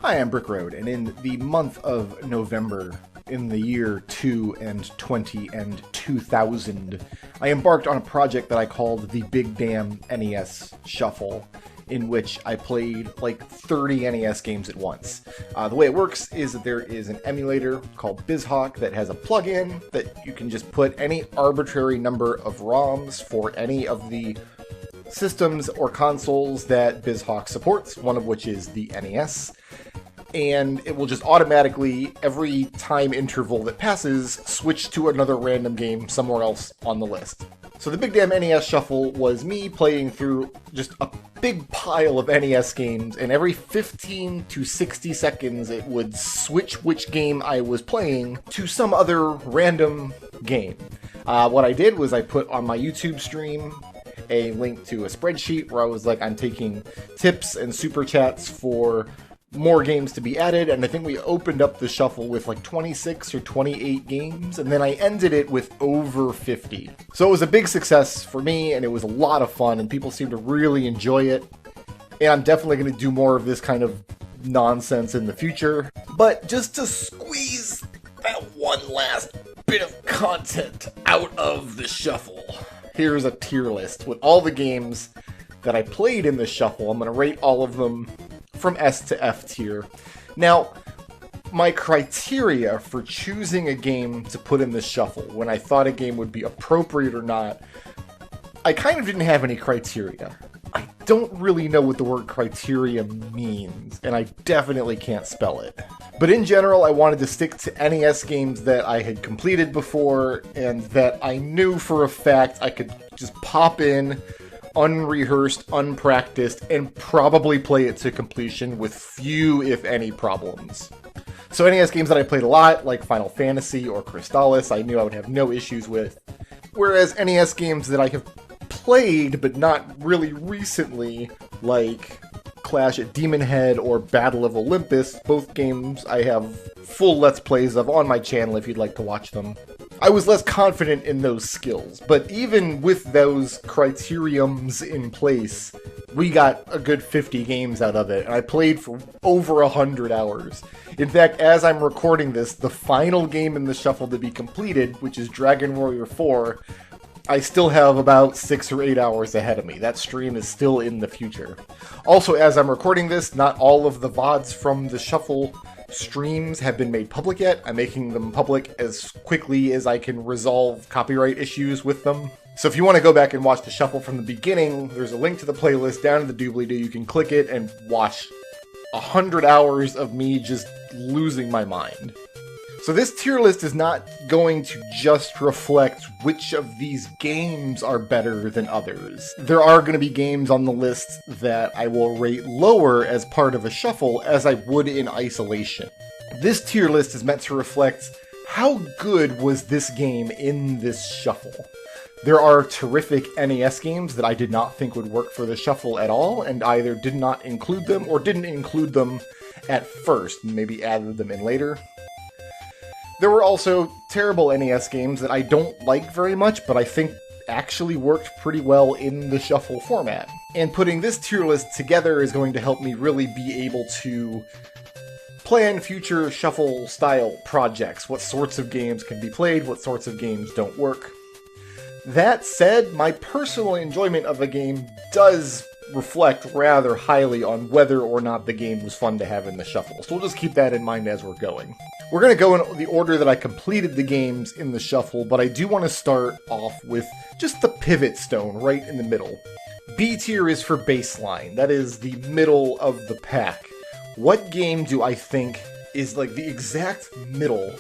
Hi, I'm Brick Road, and in the month of November, in the year 2 and 20 and 2000, I embarked on a project that I called the Big Damn NES Shuffle, in which I played like 30 NES games at once. The way it works is that there is an emulator called BizHawk that has a plugin that you can just put any arbitrary number of ROMs for any of the systems or consoles that BizHawk supports, one of which is the NES. And it will just automatically, every time interval that passes, switch to another random game somewhere else on the list. So the Big Damn NES Shuffle was me playing through just a big pile of NES games, and every 15 to 60 seconds it would switch which game I was playing to some other random game. What I did was I put on my YouTube stream a link to a spreadsheet where I was like, I'm taking tips and super chats for more games to be added, and I think we opened up the shuffle with like 26 or 28 games, and then I ended it with over 50. So it was a big success for me, and it was a lot of fun, and people seem to really enjoy it. And I'm definitely going to do more of this kind of nonsense in the future. But just to squeeze that one last bit of content out of the shuffle, here's a tier list with all the games that I played in the shuffle. I'm going to rate all of them from S to F tier. Now, my criteria for choosing a game to put in the shuffle, when I thought a game would be appropriate or not, I kind of didn't have any criteria. I don't really know what the word criteria means, and I definitely can't spell it. But in general, I wanted to stick to NES games that I had completed before, and that I knew for a fact I could just pop in, unrehearsed, unpracticed, and probably play it to completion with few, if any, problems. So NES games that I played a lot, like Final Fantasy or Crystallis, I knew I would have no issues with. Whereas NES games that I have played, but not really recently, like Clash at Demon Head or Battle of Olympus, both games I have full Let's Plays of on my channel if you'd like to watch them, I was less confident in those skills. But even with those criteriums in place, we got a good 50 games out of it, and I played for over 100 hours. In fact, as I'm recording this, the final game in the shuffle to be completed, which is Dragon Warrior 4, I still have about 6 or 8 hours ahead of me. That stream is still in the future. Also, as I'm recording this, not all of the VODs from the shuffle streams have been made public yet. I'm making them public as quickly as I can resolve copyright issues with them. So if you want to go back and watch the shuffle from the beginning, there's a link to the playlist down in the doobly-doo. You can click it and watch 100 hours of me just losing my mind. So this tier list is not going to just reflect which of these games are better than others. There are going to be games on the list that I will rate lower as part of a shuffle as I would in isolation. This tier list is meant to reflect how good was this game in this shuffle. There are terrific NES games that I did not think would work for the shuffle at all, and either did not include them or didn't include them at first, and maybe added them in later. There were also terrible NES games that I don't like very much, but I think actually worked pretty well in the shuffle format. And putting this tier list together is going to help me really be able to plan future shuffle-style projects. What sorts of games can be played, what sorts of games don't work. That said, my personal enjoyment of a game does reflect rather highly on whether or not the game was fun to have in the shuffle. So we'll just keep that in mind as we're going. We're going to go in the order that I completed the games in the shuffle, but I do want to start off with just the pivot stone right in the middle. B tier is for baseline. That is the middle of the pack. What game do I think is like the exact middle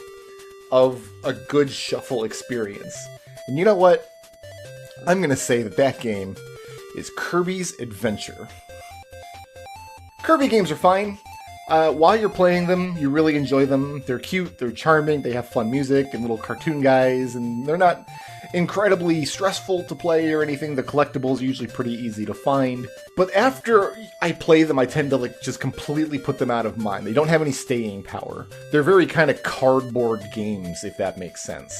of a good shuffle experience? And you know what? I'm going to say that that game is Kirby's Adventure. Kirby games are fine. While you're playing them, you really enjoy them. They're cute, they're charming, they have fun music and little cartoon guys, and they're not incredibly stressful to play or anything. The collectibles are usually pretty easy to find. But after I play them, I tend to just completely put them out of mind. They don't have any staying power. They're very kind of cardboard games, if that makes sense.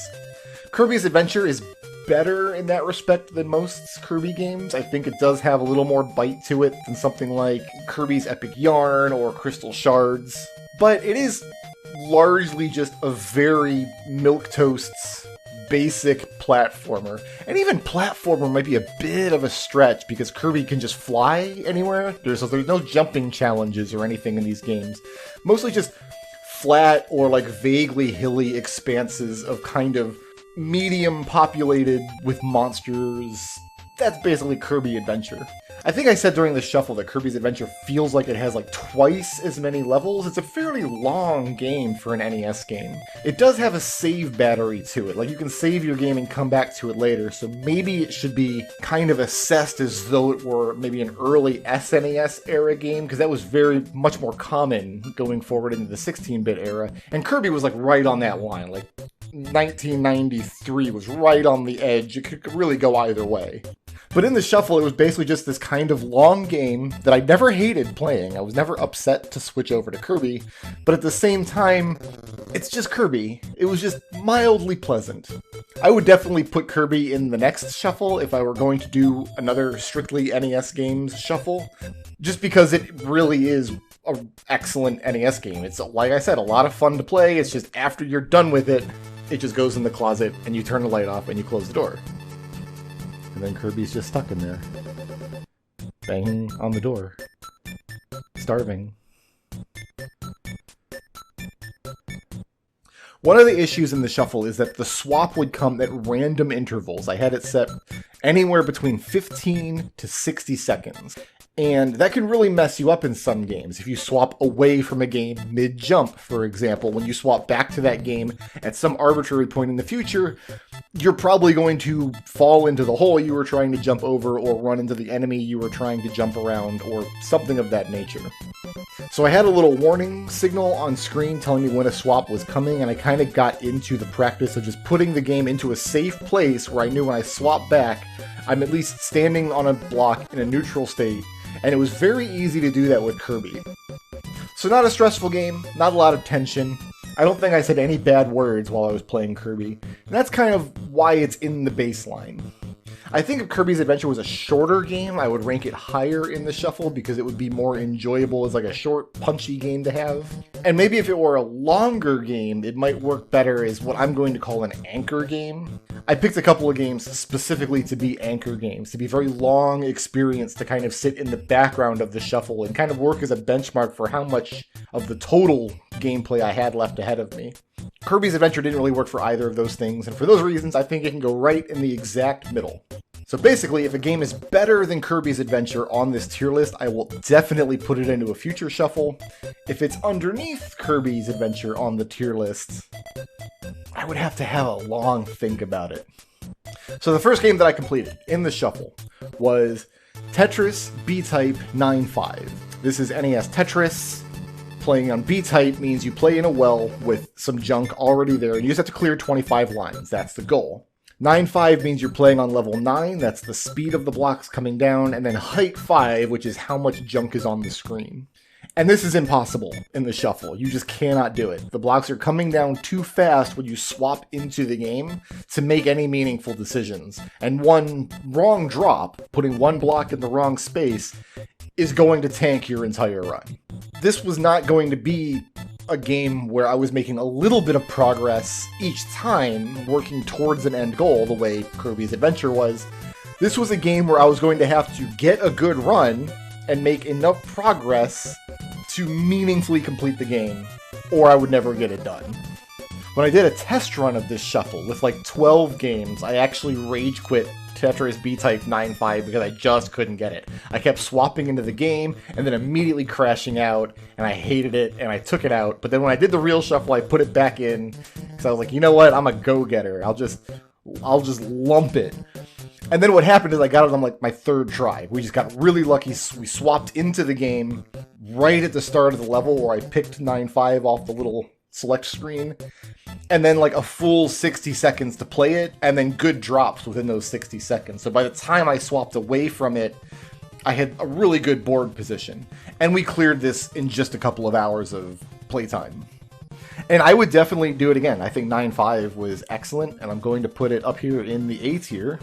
Kirby's Adventure is better in that respect than most Kirby games. I think it does have a little more bite to it than something like Kirby's Epic Yarn or Crystal Shards. But it is largely just a very milquetoast's basic platformer. And even platformer might be a bit of a stretch because Kirby can just fly anywhere. There's no jumping challenges or anything in these games. Mostly just flat or like vaguely hilly expanses of kind of medium populated with monsters. That's basically Kirby Adventure. I think I said during the shuffle that Kirby's Adventure feels like it has like twice as many levels. It's a fairly long game for an NES game. It does have a save battery to it. Like you can save your game and come back to it later, so maybe it should be kind of assessed as though it were maybe an early SNES era game, because that was very much more common going forward into the 16-bit era. And Kirby was like right on that line. Like 1993 was right on the edge. It could really go either way. But in the shuffle, it was basically just this kind of long game that I never hated playing. I was never upset to switch over to Kirby, but at the same time, it's just Kirby. It was just mildly pleasant. I would definitely put Kirby in the next shuffle if I were going to do another strictly NES games shuffle, just because it really is an excellent NES game. It's, like I said, a lot of fun to play. It's just after you're done with it, it just goes in the closet and you turn the light off and you close the door. And then Kirby's just stuck in there, banging on the door, starving. One of the issues in the shuffle is that the swap would come at random intervals. I had it set anywhere between 15 to 60 seconds. And that can really mess you up in some games. If you swap away from a game mid-jump, for example, when you swap back to that game at some arbitrary point in the future, you're probably going to fall into the hole you were trying to jump over or run into the enemy you were trying to jump around or something of that nature. So I had a little warning signal on screen telling me when a swap was coming, and I kind of got into the practice of just putting the game into a safe place where I knew when I swap back, I'm at least standing on a block in a neutral state. And it was very easy to do that with Kirby. So not a stressful game, not a lot of tension. I don't think I said any bad words while I was playing Kirby. And that's kind of why it's in the baseline. I think if Kirby's Adventure was a shorter game, I would rank it higher in the shuffle because it would be more enjoyable as like a short, punchy game to have. And maybe if it were a longer game, it might work better as what I'm going to call an anchor game. I picked a couple of games specifically to be anchor games, to be very long experience to kind of sit in the background of the shuffle and kind of work as a benchmark for how much of the total gameplay I had left ahead of me. Kirby's Adventure didn't really work for either of those things, and for those reasons, I think it can go right in the exact middle. So basically, if a game is better than Kirby's Adventure on this tier list, I will definitely put it into a future shuffle. If it's underneath Kirby's Adventure on the tier list, I would have to have a long think about it. So the first game that I completed in the shuffle was Tetris B-Type 9.5. This is NES Tetris. Playing on B-Type means you play in a well with some junk already there, and you just have to clear 25 lines. That's the goal. 9.5 means you're playing on level 9, that's the speed of the blocks coming down, and then height 5, which is how much junk is on the screen. And this is impossible in the shuffle. You just cannot do it. The blocks are coming down too fast when you swap into the game to make any meaningful decisions. And one wrong drop, putting one block in the wrong space, is going to tank your entire run. This was not going to be a game where I was making a little bit of progress each time working towards an end goal the way Kirby's Adventure was. This was a game where I was going to have to get a good run and make enough progress to meaningfully complete the game, or I would never get it done. When I did a test run of this shuffle with like 12 games, I actually rage quit Tetris B-Type 9.5 because I just couldn't get it. I kept swapping into the game and then immediately crashing out, and I hated it, and I took it out. But then when I did the real shuffle, I put it back in because I was like, you know what? I'm a go-getter. I'll just lump it. And then what happened is I got it on like my third try. We just got really lucky. We swapped into the game right at the start of the level where I picked 9.5 off the little select screen. And then like a full 60 seconds to play it, and then good drops within those 60 seconds. So by the time I swapped away from it, I had a really good board position. And we cleared this in just a couple of hours of playtime. And I would definitely do it again. I think 9.5 was excellent, and I'm going to put it up here in the A tier.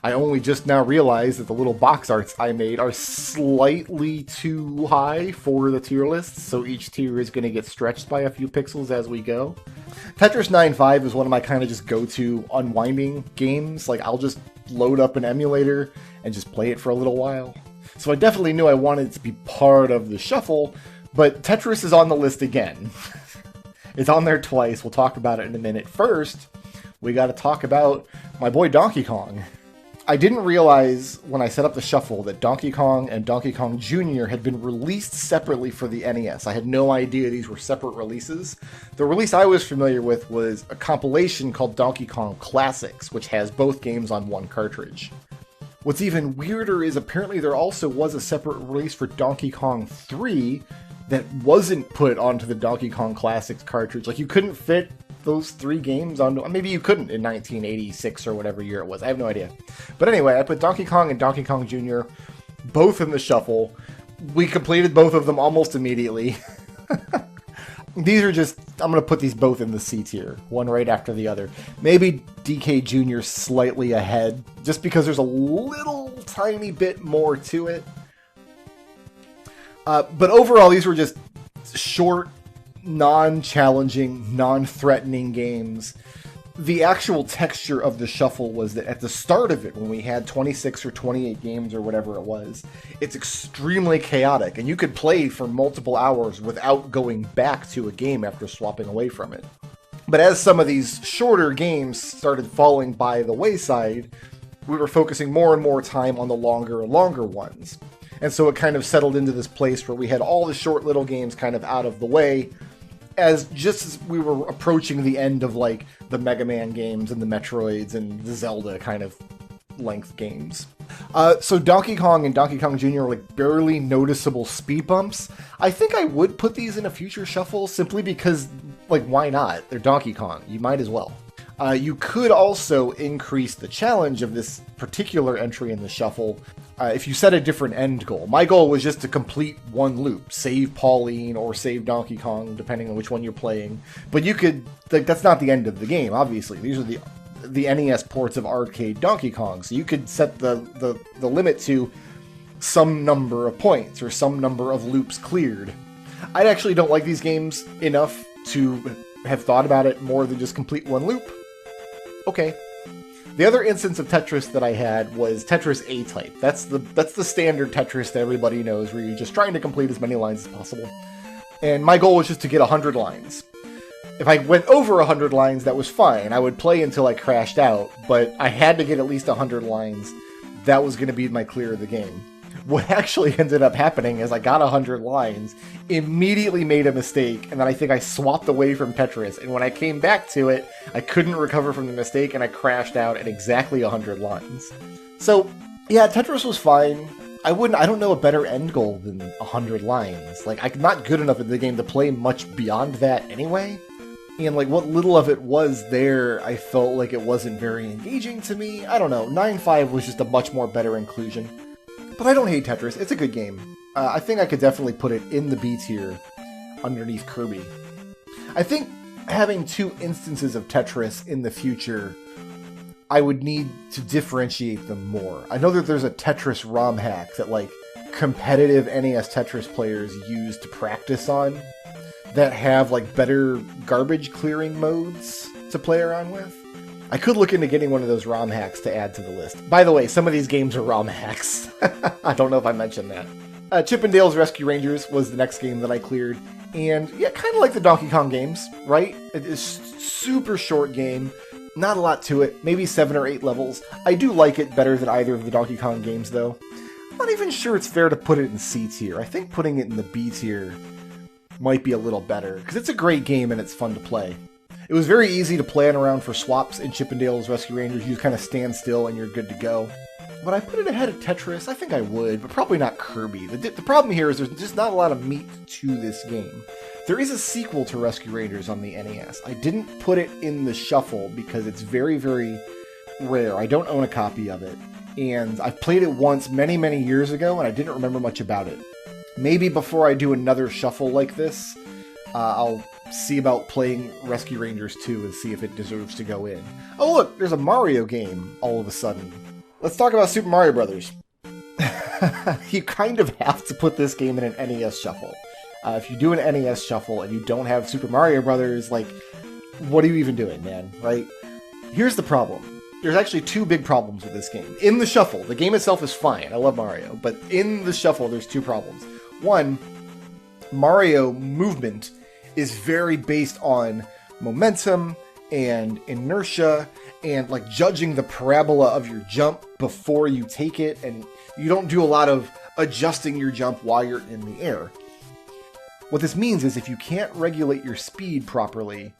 I only just now realized that the little box arts I made are slightly too high for the tier list, so each tier is going to get stretched by a few pixels as we go. Tetris 9.5 is one of my kind of just go-to unwinding games. Like, I'll just load up an emulator and just play it for a little while. So I definitely knew I wanted it to be part of the shuffle, but Tetris is on the list again. It's on there twice. We'll talk about it in a minute. First, we got to talk about my boy Donkey Kong. I didn't realize when I set up the shuffle that Donkey Kong and Donkey Kong Jr. had been released separately for the NES. I had no idea these were separate releases. The release I was familiar with was a compilation called Donkey Kong Classics, which has both games on one cartridge. What's even weirder is apparently there also was a separate release for Donkey Kong 3 that wasn't put onto the Donkey Kong Classics cartridge. Like, you couldn't fit those 3 games onto... Maybe you couldn't in 1986 or whatever year it was. I have no idea. But anyway, I put Donkey Kong and Donkey Kong Jr. both in the shuffle. We completed both of them almost immediately. These are just... I'm going to put these both in the C tier, one right after the other. Maybe DK Jr. slightly ahead, just because there's a little tiny bit more to it. But overall, these were just short, non-challenging, non-threatening games. The actual texture of the shuffle was that at the start of it, when we had 26 or 28 games or whatever it was, it's extremely chaotic, and you could play for multiple hours without going back to a game after swapping away from it. But as some of these shorter games started falling by the wayside, we were focusing more and more time on the longer and longer ones. And so it kind of settled into this place where we had all the short little games kind of out of the way, as just as we were approaching the end of, like, the Mega Man games and the Metroids and the Zelda kind of length games. So Donkey Kong and Donkey Kong Jr. are like barely noticeable speed bumps. I think I would put these in a future shuffle simply because, like, why not? They're Donkey Kong. You might as well. You could also increase the challenge of this particular entry in the shuffle if you set a different end goal. My goal was just to complete one loop, save Pauline or save Donkey Kong, depending on which one you're playing. But you could, like, that's not the end of the game, obviously. These are the NES ports of arcade Donkey Kong, so you could set the limit to some number of points or some number of loops cleared. I actually don't like these games enough to have thought about it more than just complete one loop. Okay. The other instance of Tetris that I had was Tetris A-Type. That's the standard Tetris that everybody knows, where you're just trying to complete as many lines as possible. And my goal was just to get 100 lines. If I went over 100 lines, that was fine. I would play until I crashed out, but I had to get at least 100 lines. That was going to be my clear of the game. What actually ended up happening is I got 100 lines, immediately made a mistake, and then I think I swapped away from Tetris, and when I came back to it, I couldn't recover from the mistake, and I crashed out at exactly 100 lines. So, yeah, Tetris was fine. I don't know a better end goal than 100 lines. Like, I'm not good enough at the game to play much beyond that anyway. And, like, what little of it was there, I felt like it wasn't very engaging to me. I don't know, 9.5 was just a much more better inclusion. But I don't hate Tetris. It's a good game. I think I could definitely put it in the B tier underneath Kirby. I think having 2 instances of Tetris in the future, I would need to differentiate them more. I know that there's a Tetris ROM hack that, like, competitive NES Tetris players use to practice on that have, like, better garbage clearing modes to play around with. I could look into getting one of those ROM hacks to add to the list. By the way, some of these games are ROM hacks. I don't know if I mentioned that. Chip 'n Dale's Rescue Rangers was the next game that I cleared. And yeah, kind of like the Donkey Kong games, right? It is super short game. Not a lot to it. Maybe 7 or 8 levels. I do like it better than either of the Donkey Kong games, though. I'm not even sure it's fair to put it in C tier. I think putting it in the B tier might be a little better, because it's a great game and it's fun to play. It was very easy to plan around for swaps in Chip 'n Dale's Rescue Rangers. You just kind of stand still and you're good to go. Would I put it ahead of Tetris? I think I would, but probably not Kirby. The problem here is there's just not a lot of meat to this game. There is a sequel to Rescue Rangers on the NES. I didn't put it in the shuffle because it's very, very rare. I don't own a copy of it. And I played it once many, many years ago, and I didn't remember much about it. Maybe before I do another shuffle like this, I'll see about playing Rescue Rangers 2 and see if it deserves to go in. Oh look, there's a Mario game all of a sudden. Let's talk about Super Mario Brothers. You kind of have to put this game in an NES shuffle. If you do an NES shuffle and you don't have Super Mario Brothers, like, what are you even doing, man, right? Here's the problem. There's actually two big problems with this game. In the shuffle, the game itself is fine. I love Mario. But in the shuffle, there's two problems. One, Mario movement is very based on momentum and inertia and like judging the parabola of your jump before you take it, and you don't do a lot of adjusting your jump while you're in the air. What this means is if you can't regulate your speed properly,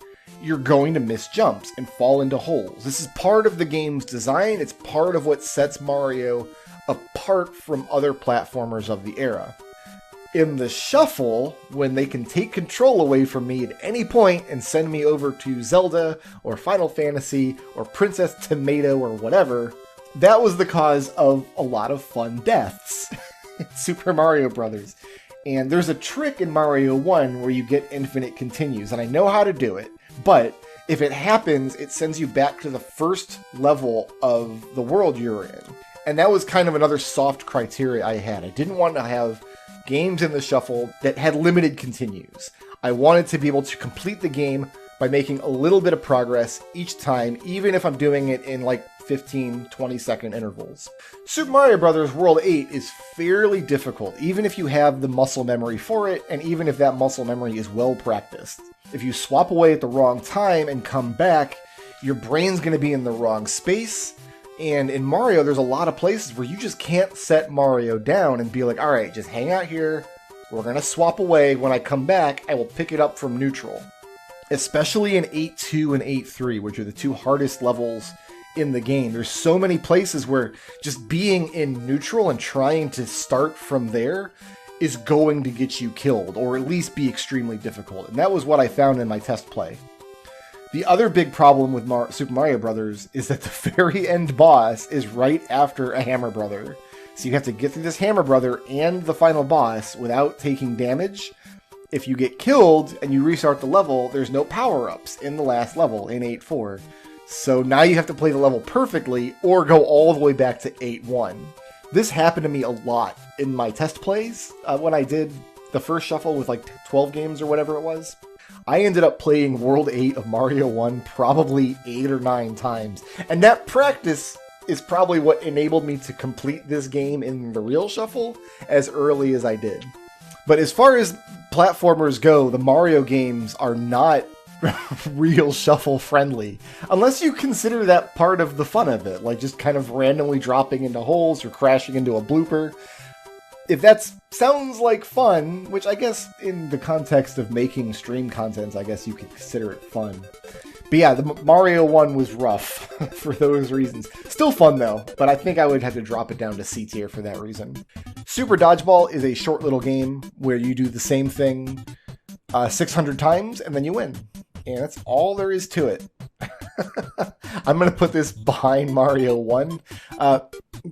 you're going to miss jumps and fall into holes. This is part of the game's design. It's part of what sets Mario apart from other platformers of the era. In the shuffle, when they can take control away from me at any point and send me over to Zelda or Final Fantasy or Princess Tomato or whatever, that was the cause of a lot of fun deaths in Super Mario Brothers. And there's a trick in Mario 1 where you get infinite continues, and I know how to do it, but if it happens, it sends you back to the first level of the world you're in. And that was kind of another soft criteria I had. I didn't want to have games in the shuffle that had limited continues. I wanted to be able to complete the game by making a little bit of progress each time, even if I'm doing it in like 15, 20-second intervals. Super Mario Bros. World 8 is fairly difficult, even if you have the muscle memory for it, and even if that muscle memory is well practiced. If you swap away at the wrong time and come back, your brain's going to be in the wrong space, and in Mario, there's a lot of places where you just can't set Mario down and be like, alright, just hang out here, we're going to swap away, when I come back, I will pick it up from neutral. Especially in 8-2 and 8-3, which are the two hardest levels in the game. There's so many places where just being in neutral and trying to start from there is going to get you killed, or at least be extremely difficult. And that was what I found in my test play. The other big problem with Super Mario Brothers is that the very end boss is right after a Hammer Brother. So you have to get through this Hammer Brother and the final boss without taking damage. If you get killed and you restart the level, there's no power-ups in the last level in 8-4. So now you have to play the level perfectly or go all the way back to 8-1. This happened to me a lot in my test plays when I did the first shuffle with like 12 games or whatever it was. I ended up playing World 8 of Mario 1 probably 8 or 9 times. And that practice is probably what enabled me to complete this game in the real shuffle as early as I did. But as far as platformers go, the Mario games are not real shuffle friendly. Unless you consider that part of the fun of it, like just kind of randomly dropping into holes or crashing into a blooper. If that sounds like fun, which I guess in the context of making stream content, I guess you could consider it fun. But yeah, the Mario one was rough for those reasons. Still fun though, but I think I would have to drop it down to C tier for that reason. Super Dodgeball is a short little game where you do the same thing 600 times and then you win. And that's all there is to it. I'm going to put this behind Mario 1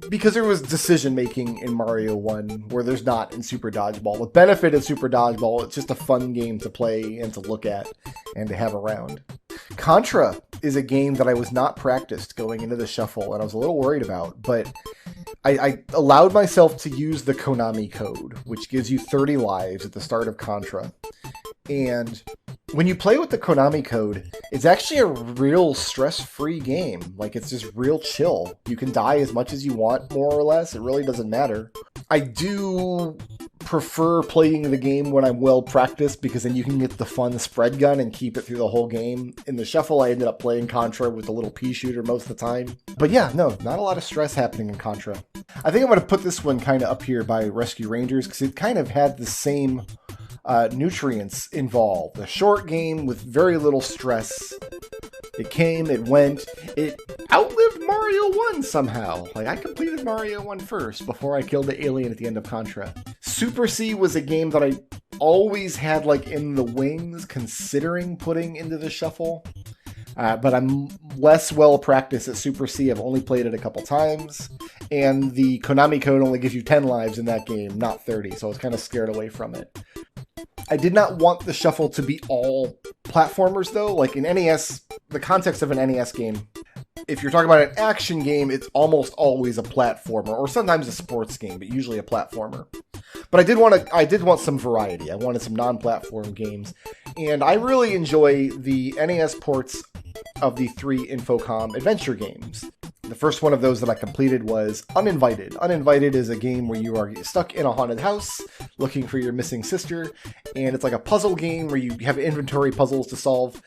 because there was decision making in Mario 1 where there's not in Super Dodgeball. The benefit of Super Dodgeball, it's just a fun game to play and to look at and to have around. Contra is a game that I was not practiced going into the shuffle and I was a little worried about, but I allowed myself to use the Konami code, which gives you 30 lives at the start of Contra. And when you play with the Konami code, it's actually a real stress-free game. Like, it's just real chill. You can die as much as you want, more or less. It really doesn't matter. I do prefer playing the game when I'm well practiced, because then you can get the fun spread gun and keep it through the whole game. In the shuffle, I ended up playing Contra with the little pea shooter most of the time. But yeah, no, not a lot of stress happening in Contra. I think I'm going to put this one kind of up here by Rescue Rangers, because it kind of had the same nutrients involved. A short game with very little stress. It came, it went, it outlived Mario 1 somehow. Like, I completed Mario 1 first before I killed the alien at the end of Contra. Super C was a game that I always had like in the wings considering putting into the shuffle. But I'm less well practiced at Super C. I've only played it a couple times. And the Konami code only gives you 10 lives in that game, not 30. So I was kind of scared away from it. I did not want the shuffle to be all platformers, though. Like in NES, the context of an NES game, if you're talking about an action game, it's almost always a platformer, or sometimes a sports game, but usually a platformer. But I did want some variety. I wanted some non-platform games, and I really enjoy the NES ports of the 3 Infocom adventure games. The first one of those that I completed was Uninvited. Uninvited is a game where you are stuck in a haunted house looking for your missing sister, and it's like a puzzle game where you have inventory puzzles to solve.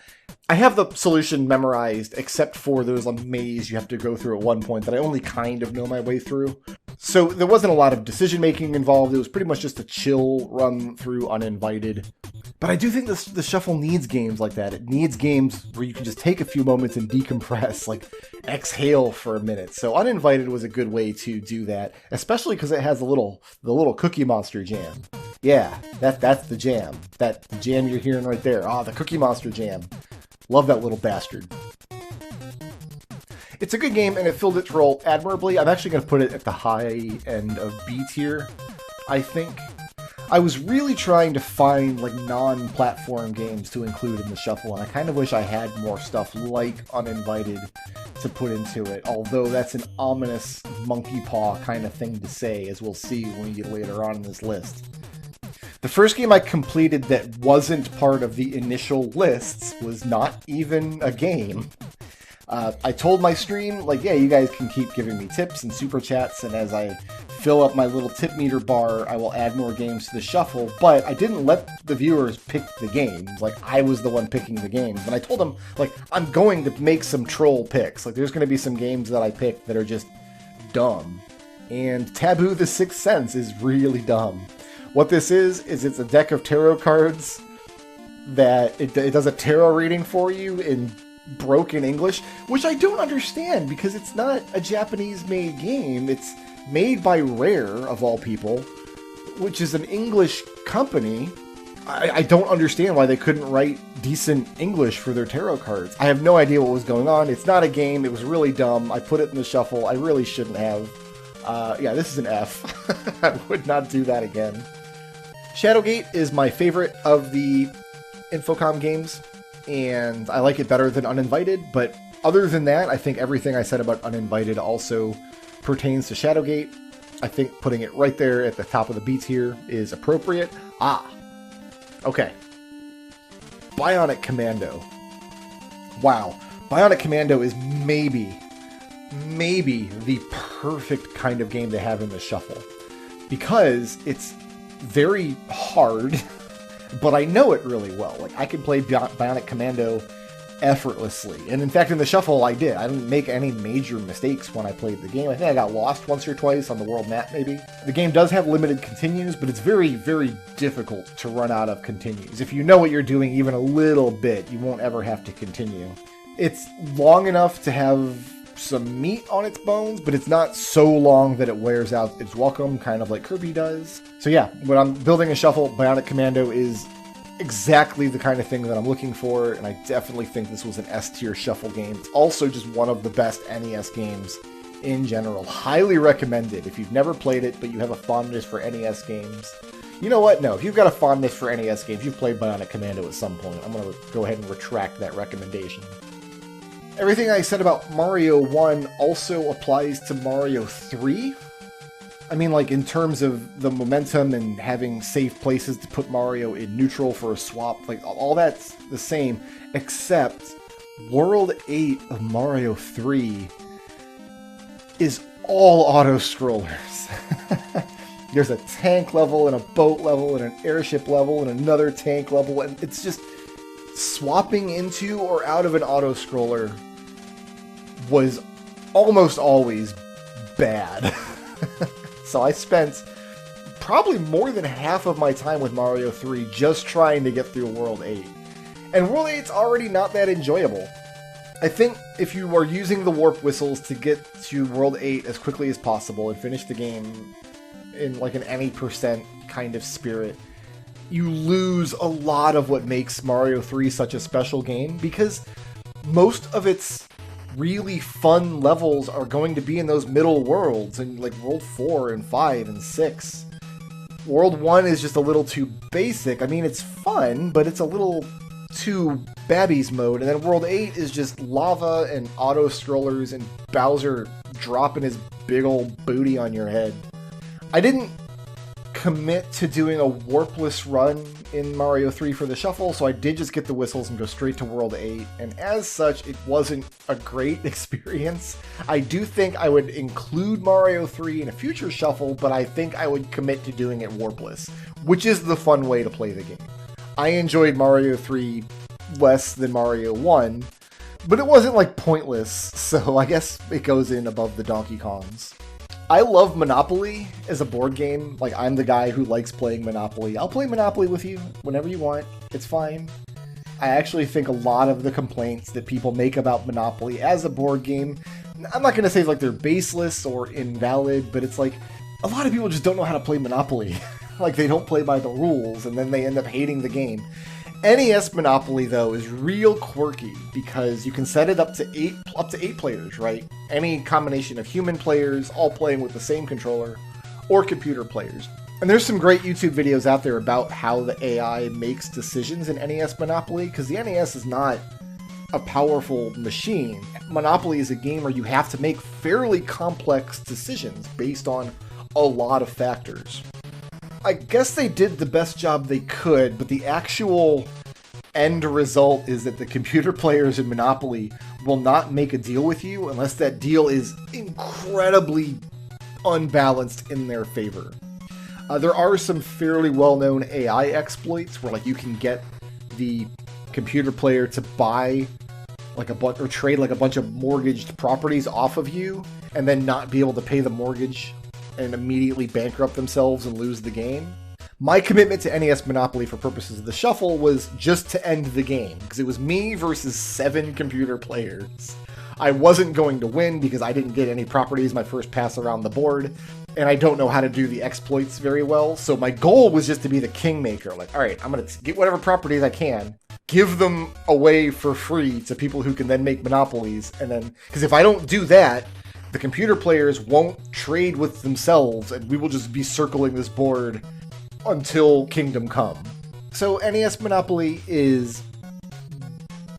I have the solution memorized, except for there's a maze you have to go through at one point that I only kind of know my way through. So there wasn't a lot of decision-making involved. It was pretty much just a chill run through Uninvited. But I do think the shuffle needs games like that. It needs games where you can just take a few moments and decompress, like exhale for a minute. So Uninvited was a good way to do that, especially because it has the little Cookie Monster jam. Yeah, that's the jam. The jam you're hearing right there. Ah, the Cookie Monster jam. Love that little bastard. It's a good game, and it filled its role admirably. I'm actually going to put it at the high end of B tier, I think. I was really trying to find like non-platform games to include in the shuffle, and I kind of wish I had more stuff like Uninvited to put into it, although that's an ominous monkey paw kind of thing to say, as we'll see when we get later on in this list. The first game I completed that wasn't part of the initial lists was not even a game. I told my stream, like, yeah, you guys can keep giving me tips and super chats, and as I fill up my little tip meter bar, I will add more games to the shuffle, but I didn't let the viewers pick the games. Like, I was the one picking the games, and I told them, like, I'm going to make some troll picks. Like, there's going to be some games that I pick that are just dumb. And Taboo the Sixth Sense is really dumb. What this is it's a deck of tarot cards that it does a tarot reading for you in broken English, which I don't understand because it's not a Japanese-made game. It's made by Rare, of all people, which is an English company. I don't understand why they couldn't write decent English for their tarot cards. I have no idea what was going on. It's not a game. It was really dumb. I put it in the shuffle. I really shouldn't have. Yeah, this is an F. I would not do that again. Shadowgate is my favorite of the Infocom games, and I like it better than Uninvited, but other than that, I think everything I said about Uninvited also pertains to Shadowgate. I think putting it right there at the top of the B tier is appropriate. Okay. Bionic Commando. Wow. Bionic Commando is maybe the perfect kind of game to have in the shuffle, because it's very hard, but I know it really well. Like, I can play Bionic Commando effortlessly. And in fact, in the shuffle, I did. I didn't make any major mistakes when I played the game. I think I got lost once or twice on the world map, maybe. The game does have limited continues, but it's very, very difficult to run out of continues. If you know what you're doing even a little bit, you won't ever have to continue. It's long enough to have some meat on its bones, but it's not so long that it wears out its welcome, kind of like Kirby does. So yeah, when I'm building a shuffle, Bionic Commando is exactly the kind of thing that I'm looking for, and I definitely think this was an S-tier shuffle game. It's also just one of the best NES games in general. Highly recommended if you've never played it, but you have a fondness for NES games. You know what? No, if you've got a fondness for NES games, you've played Bionic Commando at some point. I'm going to go ahead and retract that recommendation. Everything I said about Mario 1 also applies to Mario 3. I mean, like, in terms of the momentum and having safe places to put Mario in neutral for a swap, like, all that's the same, except World 8 of Mario 3 is all auto-scrollers. There's a tank level and a boat level and an airship level and another tank level, and it's just swapping into or out of an auto-scroller was almost always bad. So I spent probably more than half of my time with Mario 3 just trying to get through World 8. And World 8's already not that enjoyable. I think if you are using the warp whistles to get to World 8 as quickly as possible and finish the game in like an any percent kind of spirit, you lose a lot of what makes Mario 3 such a special game, because most of its really fun levels are going to be in those middle worlds, and like World 4 and 5 and 6. World 1 is just a little too basic. I mean, it's fun, but it's a little too Babby's mode. And then World 8 is just lava and auto-scrollers and Bowser dropping his big old booty on your head. I didn't commit to doing a warpless run in Mario 3 for the shuffle, so I did just get the whistles and go straight to World 8, and as such, it wasn't a great experience. I do think I would include Mario 3 in a future shuffle, but I think I would commit to doing it warpless, which is the fun way to play the game. I enjoyed Mario 3 less than Mario 1, but it wasn't like pointless, so I guess it goes in above the Donkey Kongs. I love Monopoly as a board game. Like, I'm the guy who likes playing Monopoly. I'll play Monopoly with you whenever you want. It's fine. I actually think a lot of the complaints that people make about Monopoly as a board game, I'm not going to say like they're baseless or invalid, but it's like a lot of people just don't know how to play Monopoly. Like, they don't play by the rules, and then they end up hating the game. NES Monopoly, though, is real quirky because you can set it up to eight players, right? Any combination of human players all playing with the same controller, or computer players. And there's some great YouTube videos out there about how the AI makes decisions in NES Monopoly, because the NES is not a powerful machine. Monopoly is a game where you have to make fairly complex decisions based on a lot of factors. I guess they did the best job they could, but the actual end result is that the computer players in Monopoly will not make a deal with you unless that deal is incredibly unbalanced in their favor. There are some fairly well-known AI exploits where, like, you can get the computer player to buy like a bunch or trade like a bunch of mortgaged properties off of you, and then not be able to pay the mortgage and immediately bankrupt themselves and lose the game. My commitment to NES Monopoly for purposes of the shuffle was just to end the game, because it was me versus 7 computer players. I wasn't going to win because I didn't get any properties my first pass around the board, and I don't know how to do the exploits very well, so my goal was just to be the kingmaker. Like, alright, I'm going to get whatever properties I can, give them away for free to people who can then make monopolies, and then, because if I don't do that, the computer players won't trade with themselves, and we will just be circling this board until Kingdom Come. So NES Monopoly is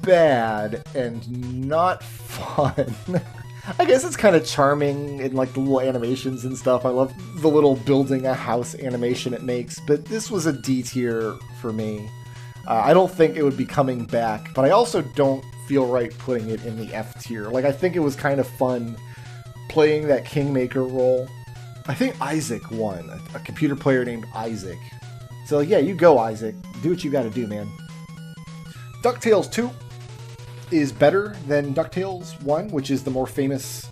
bad and not fun. I guess it's kind of charming in like the little animations and stuff. I love the little building a house animation it makes, but this was a D tier for me. I don't think it would be coming back, but I also don't feel right putting it in the F tier. Like, I think it was kind of fun playing that kingmaker role. I think Isaac won, a computer player named Isaac. So yeah, you go, Isaac. Do what you gotta do, man. DuckTales 2 is better than DuckTales 1, which is the more famous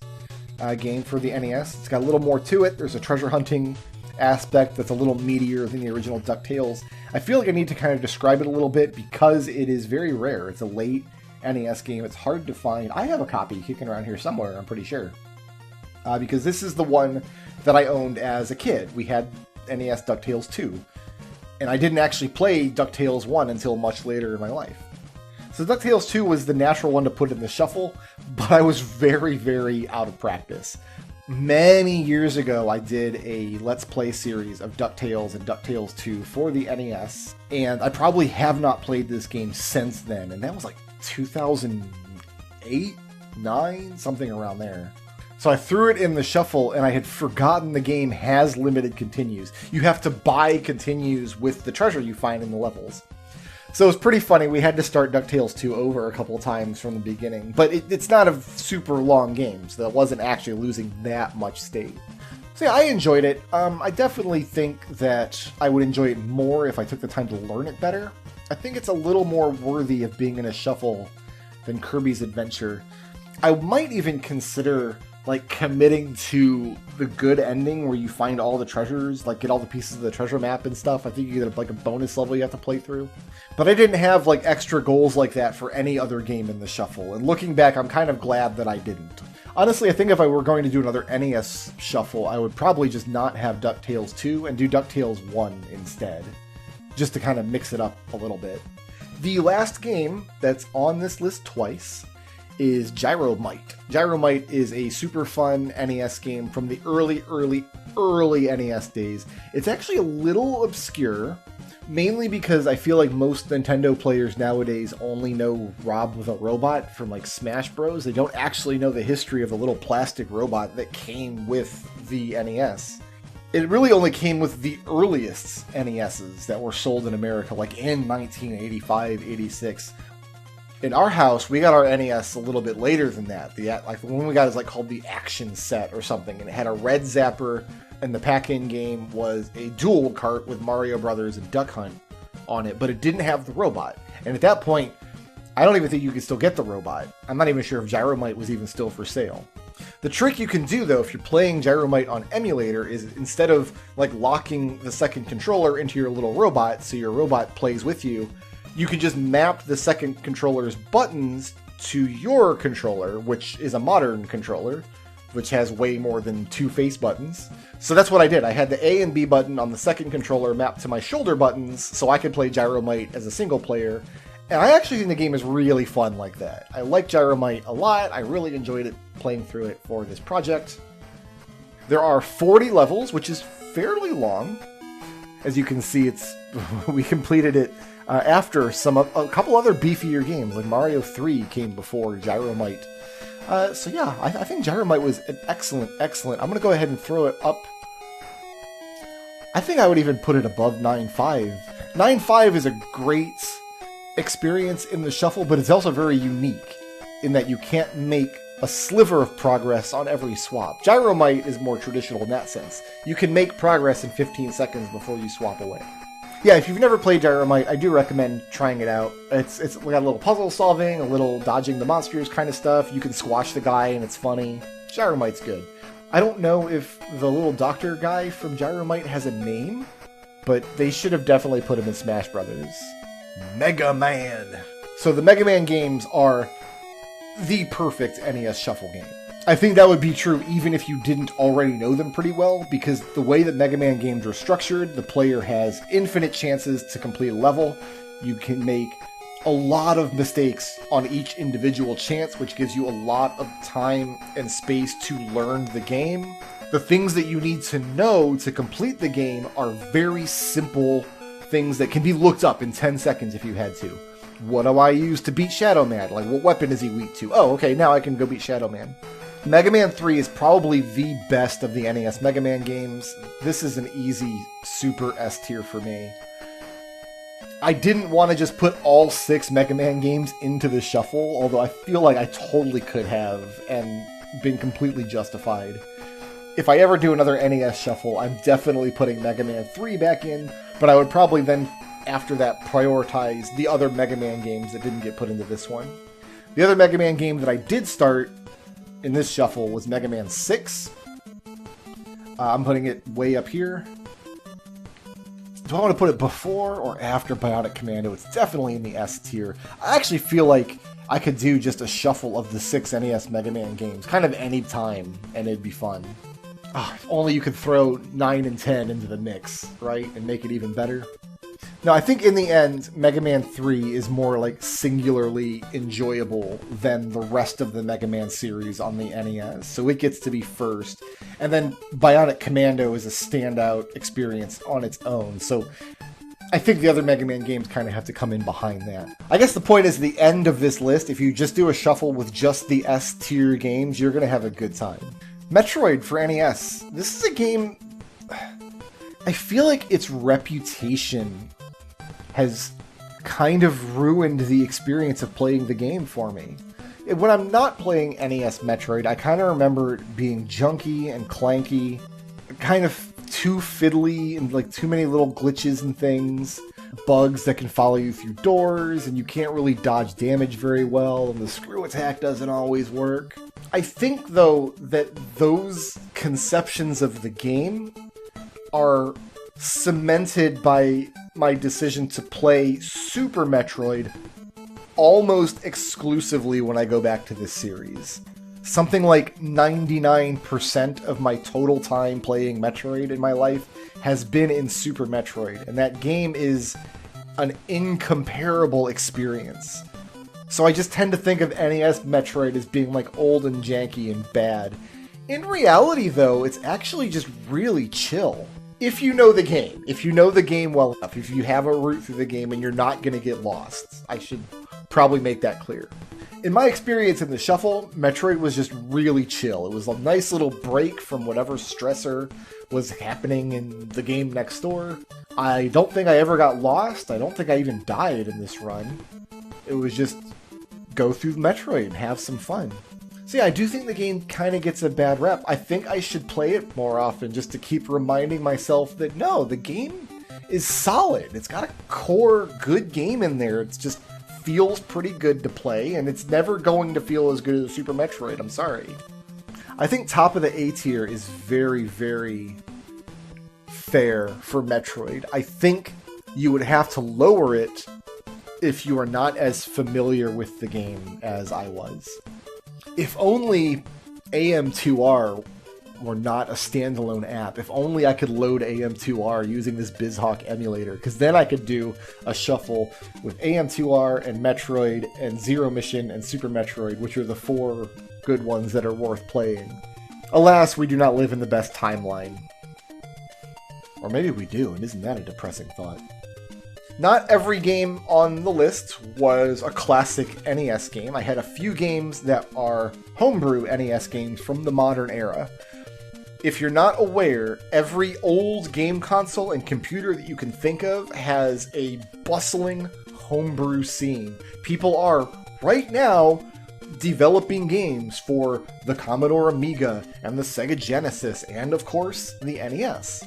game for the NES. It's got a little more to it. There's a treasure hunting aspect that's a little meatier than the original DuckTales. I feel like I need to kind of describe it a little bit because it is very rare. It's a late NES game. It's hard to find. I have a copy kicking around here somewhere, I'm pretty sure. Because this is the one that I owned as a kid. We had NES DuckTales 2. And I didn't actually play DuckTales 1 until much later in my life. So DuckTales 2 was the natural one to put in the shuffle, but I was very, very out of practice. Many years ago, I did a Let's Play series of DuckTales and DuckTales 2 for the NES, and I probably have not played this game since then, and that was like 2008, 9, something around there. So I threw it in the shuffle, and I had forgotten the game has limited continues. You have to buy continues with the treasure you find in the levels. So it's pretty funny. We had to start DuckTales 2 over a couple of times from the beginning. But it's not a super long game, so that wasn't actually losing that much state. So yeah, I enjoyed it. I definitely think that I would enjoy it more if I took the time to learn it better. I think it's a little more worthy of being in a shuffle than Kirby's Adventure. I might even consider like committing to the good ending where you find all the treasures, like get all the pieces of the treasure map and stuff. I think you get like a bonus level you have to play through. But I didn't have like extra goals like that for any other game in the shuffle. And looking back, I'm kind of glad that I didn't. Honestly, I think if I were going to do another NES shuffle, I would probably just not have DuckTales 2 and do DuckTales 1 instead. Just to kind of mix it up a little bit. The last game that's on this list twice is Gyromite. Gyromite is a super fun NES game from the early NES days. It's actually a little obscure, mainly because I feel like most Nintendo players nowadays only know Rob with a Robot from like Smash Bros. They don't actually know the history of the little plastic robot that came with the NES. It really only came with the earliest NESs that were sold in America, like in 1985, 86. In our house, we got our NES a little bit later than that. The one we got is like called the Action Set or something, and it had a red zapper, and the pack-in game was a dual cart with Mario Brothers and Duck Hunt on it, but it didn't have the robot. And at that point, I don't even think you could still get the robot. I'm not even sure if Gyromite was even still for sale. The trick you can do, though, if you're playing Gyromite on emulator, is instead of like locking the second controller into your little robot so your robot plays with you, you can just map the second controller's buttons to your controller, which is a modern controller, which has way more than 2 face buttons. So that's what I did. I had the A and B button on the second controller mapped to my shoulder buttons so I could play Gyromite as a single player. And I actually think the game is really fun like that. I like Gyromite a lot. I really enjoyed it playing through it for this project. There are 40 levels, which is fairly long. As you can see, we completed it after a couple other beefier games, like Mario 3 came before Gyromite. So yeah, I think Gyromite was an excellent. I'm going to go ahead and throw it up. I think I would even put it above 9.5. 9.5 is a great experience in the shuffle, but it's also very unique in that you can't make a sliver of progress on every swap. Gyromite is more traditional in that sense. You can make progress in 15 seconds before you swap away. Yeah, if you've never played Gyromite, I do recommend trying it out. It's got a little puzzle solving, a little dodging the monsters kind of stuff. You can squash the guy and it's funny. Gyromite's good. I don't know if the little doctor guy from Gyromite has a name, but they should have definitely put him in Smash Brothers. Mega Man. So the Mega Man games are the perfect NES shuffle game. I think that would be true even if you didn't already know them pretty well, because the way that Mega Man games are structured, the player has infinite chances to complete a level. You can make a lot of mistakes on each individual chance, which gives you a lot of time and space to learn the game. The things that you need to know to complete the game are very simple things that can be looked up in 10 seconds if you had to. What do I use to beat Shadow Man? Like, what weapon is he weak to? Oh, okay, now I can go beat Shadow Man. Mega Man 3 is probably the best of the NES Mega Man games. This is an easy super S tier for me. I didn't want to just put all 6 Mega Man games into the shuffle, although I feel like I totally could have and been completely justified. If I ever do another NES shuffle, I'm definitely putting Mega Man 3 back in, but I would probably then, after that, prioritize the other Mega Man games that didn't get put into this one. The other Mega Man game that I did start in this shuffle was Mega Man 6. I'm putting it way up here. Do I want to put it before or after Bionic Commando? It's definitely in the S tier. I actually feel like I could do just a shuffle of the 6 NES Mega Man games, kind of any time, and it'd be fun. Oh, if only you could throw 9 and 10 into the mix, right? And make it even better. No, I think in the end, Mega Man 3 is more like singularly enjoyable than the rest of the Mega Man series on the NES. So it gets to be first. And then Bionic Commando is a standout experience on its own. So I think the other Mega Man games kind of have to come in behind that. I guess the point is the end of this list, if you just do a shuffle with just the S tier games, you're going to have a good time. Metroid for NES. This is a game, I feel like its reputation has kind of ruined the experience of playing the game for me. When I'm not playing NES Metroid, I kind of remember it being junky and clanky, kind of too fiddly and like too many little glitches and things, bugs that can follow you through doors, and you can't really dodge damage very well, and the screw attack doesn't always work. I think, though, that those conceptions of the game are cemented by my decision to play Super Metroid almost exclusively when I go back to this series. Something like 99% of my total time playing Metroid in my life has been in Super Metroid, and that game is an incomparable experience. So I just tend to think of NES Metroid as being like old and janky and bad. In reality, though, it's actually just really chill. If you know the game. If you know the game well enough. If you have a route through the game and you're not going to get lost. I should probably make that clear. In my experience in the Shuffle, Metroid was just really chill. It was a nice little break from whatever stressor was happening in the game next door. I don't think I ever got lost. I don't think I even died in this run. It was just go through Metroid and have some fun. So yeah, I do think the game kind of gets a bad rep. I think I should play it more often just to keep reminding myself that no, the game is solid. It's got a core good game in there. It's just feels pretty good to play, and it's never going to feel as good as Super Metroid. I'm sorry. I think top of the A tier is very, very fair for Metroid. I think you would have to lower it if you are not as familiar with the game as I was. If only AM2R were not a standalone app. If only I could load AM2R using this BizHawk emulator, because then I could do a shuffle with AM2R and Metroid and Zero Mission and Super Metroid, which are the 4 good ones that are worth playing. Alas, we do not live in the best timeline. Or maybe we do, and isn't that a depressing thought? Not every game on the list was a classic NES game. I had a few games that are homebrew NES games from the modern era. If you're not aware, every old game console and computer that you can think of has a bustling homebrew scene. People are, right now, developing games for the Commodore Amiga and the Sega Genesis and, of course, the NES.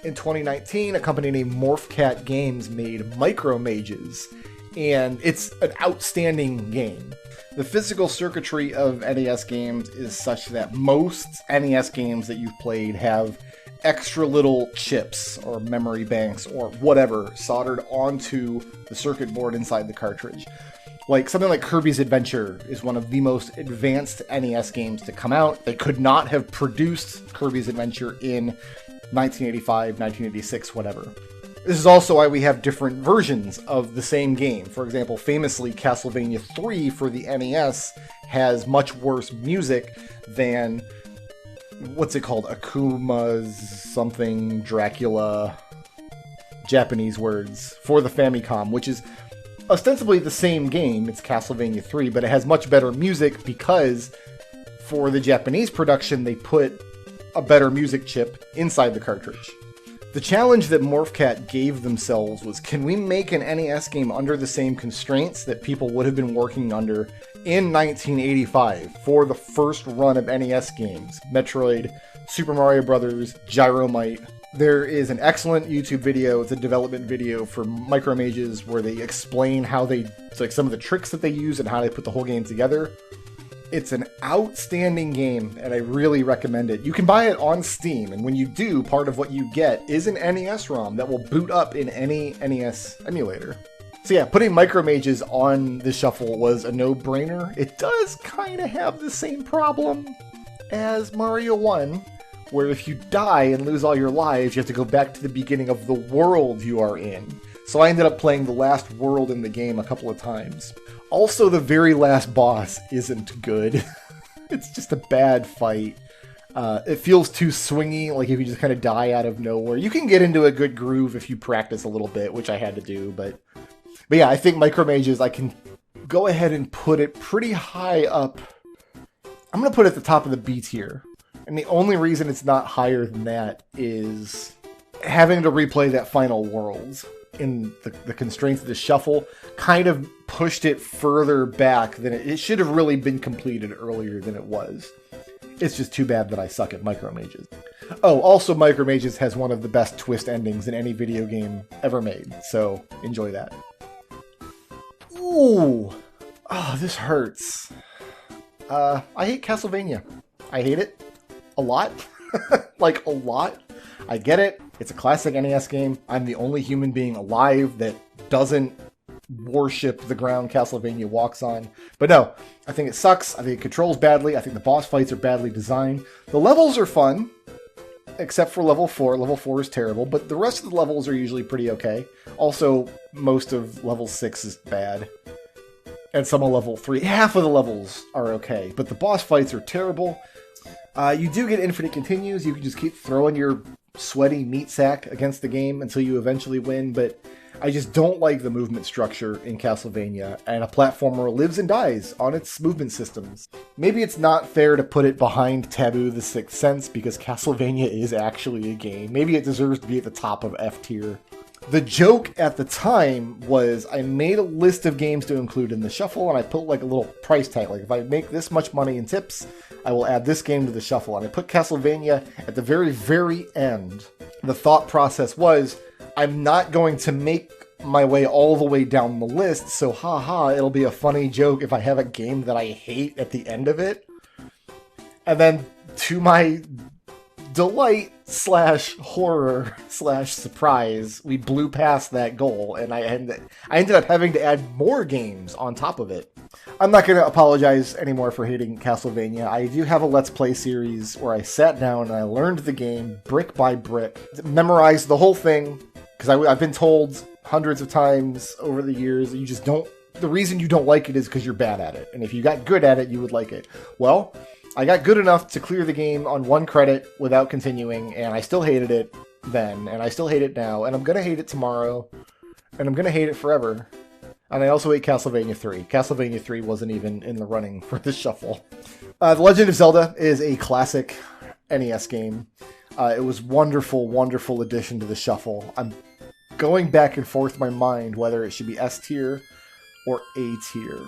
In 2019, a company named MorphCat Games made Micro Mages, and it's an outstanding game. The physical circuitry of NES games is such that most NES games that you've played have extra little chips or memory banks or whatever soldered onto the circuit board inside the cartridge. Like something like Kirby's Adventure is one of the most advanced NES games to come out. They could not have produced Kirby's Adventure in 1985, 1986, whatever. This is also why we have different versions of the same game. For example, famously, Castlevania 3 for the NES has much worse music than, what's it called? Akuma's something, Dracula, Japanese words, for the Famicom, which is ostensibly the same game. It's Castlevania 3, but it has much better music because for the Japanese production, they put a better music chip inside the cartridge. The challenge that MorphCat gave themselves was, can we make an NES game under the same constraints that people would have been working under in 1985 for the first run of NES games? Metroid, Super Mario Bros., Gyromite. There is an excellent YouTube video, it's a development video for Micro Mages where they explain how they, like some of the tricks that they use and how they put the whole game together. It's an outstanding game, and I really recommend it. You can buy it on Steam, and when you do, part of what you get is an NES ROM that will boot up in any NES emulator. So yeah, putting Micro Mages on the Shuffle was a no-brainer. It does kind of have the same problem as Mario 1, where if you die and lose all your lives, you have to go back to the beginning of the world you are in. So I ended up playing the last world in the game a couple of times. Also, the very last boss isn't good. It's just a bad fight. It feels too swingy, like if you just kind of die out of nowhere. You can get into a good groove if you practice a little bit, which I had to do, but yeah, I think Micro Mages, I can go ahead and put it pretty high up. I'm going to put it at the top of the B tier. And the only reason it's not higher than that is having to replay that final world in the constraints of the Shuffle kind of pushed it further back than it should have really been completed earlier than it was. It's just too bad that I suck at Micro Mages. Oh, also Micro Mages has one of the best twist endings in any video game ever made, so enjoy that. Ooh! Oh, this hurts. I hate Castlevania. I hate it. A lot. Like, a lot. I get it. It's a classic NES game. I'm the only human being alive that doesn't worship the ground Castlevania walks on. But no, I think it sucks. I think it controls badly. I think the boss fights are badly designed. The levels are fun, except for level 4. Level 4 is terrible, but the rest of the levels are usually pretty okay. Also, most of level 6 is bad. and some are level 3. Half of the levels are okay, but the boss fights are terrible. You do get infinite continues. You can just keep throwing your sweaty meat sack against the game until you eventually win, but I just don't like the movement structure in Castlevania, and a platformer lives and dies on its movement systems. Maybe it's not fair to put it behind Taboo the Sixth Sense, because Castlevania is actually a game. Maybe it deserves to be at the top of F tier. The joke at the time was I made a list of games to include in the shuffle, and I put like a little price tag. Like, if I make this much money in tips, I will add this game to the shuffle. And I put Castlevania at the very, very end. The thought process was, I'm not going to make my way all the way down the list, so haha, it'll be a funny joke if I have a game that I hate at the end of it. And then, to my delight / horror / surprise, we blew past that goal, and I ended up having to add more games on top of it. I'm not going to apologize anymore for hating Castlevania. I do have a Let's Play series where I sat down and I learned the game brick by brick, memorized the whole thing, because I've been told hundreds of times over the years that you just don't... The reason you don't like it is because you're bad at it, and if you got good at it, you would like it. Well, I got good enough to clear the game on 1 credit without continuing, and I still hated it then, and I still hate it now, and I'm going to hate it tomorrow, and I'm going to hate it forever. And I also hate Castlevania 3. Castlevania 3 wasn't even in the running for this shuffle. The Legend of Zelda is a classic NES game. It was wonderful, wonderful addition to the shuffle. I'm going back and forth in my mind whether it should be S tier or A tier.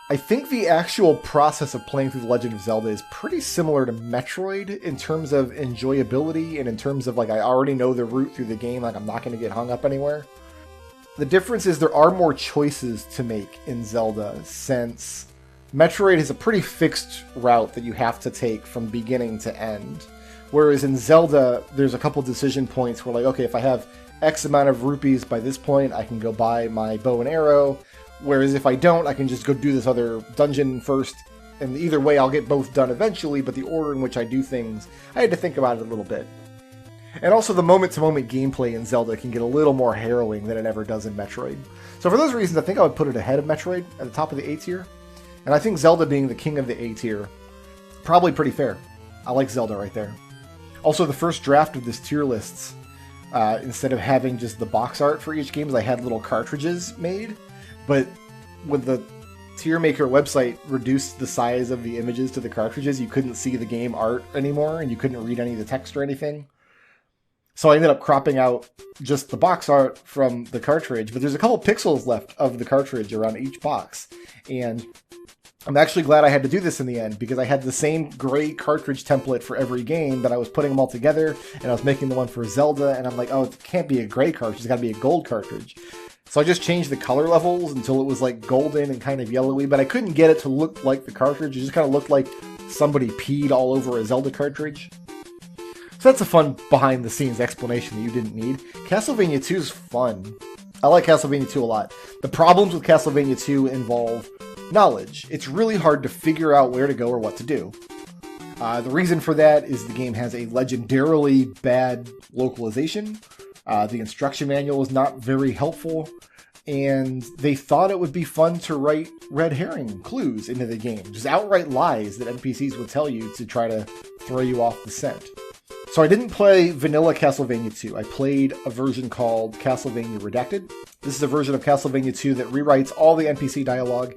I think the actual process of playing through The Legend of Zelda is pretty similar to Metroid in terms of enjoyability and in terms of, like, I already know the route through the game, like, I'm not going to get hung up anywhere. The difference is there are more choices to make in Zelda, since Metroid is a pretty fixed route that you have to take from beginning to end. Whereas in Zelda, there's a couple decision points where, like, okay, if I have X amount of rupees by this point, I can go buy my bow and arrow. Whereas if I don't, I can just go do this other dungeon first. And either way, I'll get both done eventually, but the order in which I do things, I had to think about it a little bit. And also the moment-to-moment gameplay in Zelda can get a little more harrowing than it ever does in Metroid. So for those reasons, I think I would put it ahead of Metroid at the top of the A tier. And I think Zelda being the king of the A tier, probably pretty fair. I like Zelda right there. Also, the first draft of this tier lists, instead of having just the box art for each game, I had little cartridges made. But when the tier maker website reduced the size of the images to the cartridges, you couldn't see the game art anymore, and you couldn't read any of the text or anything. So I ended up cropping out just the box art from the cartridge, but there's a couple pixels left of the cartridge around each box. And I'm actually glad I had to do this in the end, because I had the same gray cartridge template for every game, but I was putting them all together, and I was making the one for Zelda, and I'm like, oh, it can't be a gray cartridge, it's got to be a gold cartridge. So I just changed the color levels until it was like golden and kind of yellowy, but I couldn't get it to look like the cartridge. It just kind of looked like somebody peed all over a Zelda cartridge. So that's a fun behind-the-scenes explanation that you didn't need. Castlevania 2 is fun. I like Castlevania 2 a lot. The problems with Castlevania 2 involve knowledge. It's really hard to figure out where to go or what to do. The reason for that is the game has a legendarily bad localization. The instruction manual is not very helpful, and they thought it would be fun to write red herring clues into the game. Just outright lies that NPCs would tell you to try to throw you off the scent. So I didn't play vanilla Castlevania 2. I played a version called Castlevania Redacted. This is a version of Castlevania 2 that rewrites all the NPC dialogue.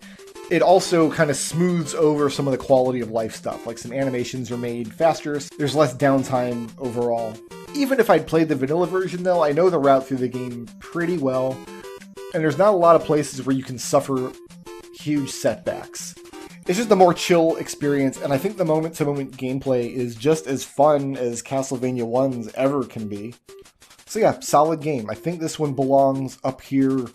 It also kind of smooths over some of the quality of life stuff, like some animations are made faster, there's less downtime overall. Even if I'd played the vanilla version though, I know the route through the game pretty well, and there's not a lot of places where you can suffer huge setbacks. It's just a more chill experience, and I think the moment-to-moment gameplay is just as fun as Castlevania 1's ever can be. So yeah, solid game. I think this one belongs up here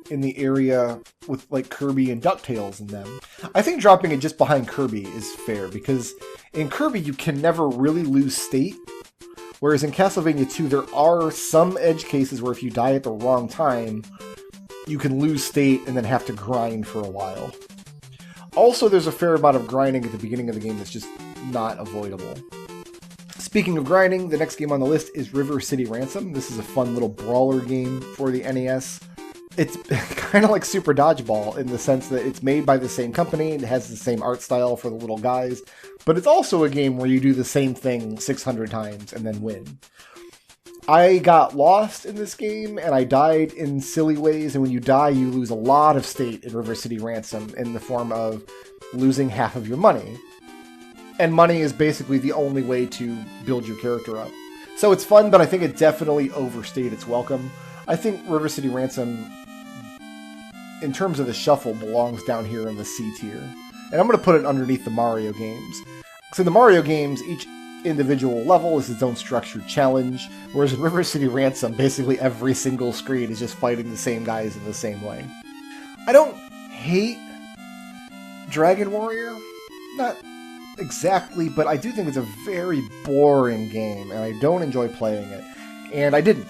in the area with like Kirby and DuckTales in them. I think dropping it just behind Kirby is fair, because in Kirby you can never really lose state, whereas in Castlevania 2 there are some edge cases where if you die at the wrong time, you can lose state and then have to grind for a while. Also, there's a fair amount of grinding at the beginning of the game that's just not avoidable. Speaking of grinding, the next game on the list is River City Ransom. This is a fun little brawler game for the NES. it's kind of like Super Dodgeball in the sense that it's made by the same company, it has the same art style for the little guys, but it's also a game where you do the same thing 600 times and then win. I got lost in this game, and I died in silly ways, and when you die, you lose a lot of state in River City Ransom in the form of losing half of your money. And money is basically the only way to build your character up. So it's fun, but I think it definitely overstayed its welcome. I think River City Ransom, in terms of the shuffle, belongs down here in the C tier. And I'm going to put it underneath the Mario games. So in the Mario games, each individual level is its own structured challenge, whereas in River City Ransom, basically every single screen is just fighting the same guys in the same way. I don't hate Dragon Warrior, not exactly, but I do think it's a very boring game, and I don't enjoy playing it. And I did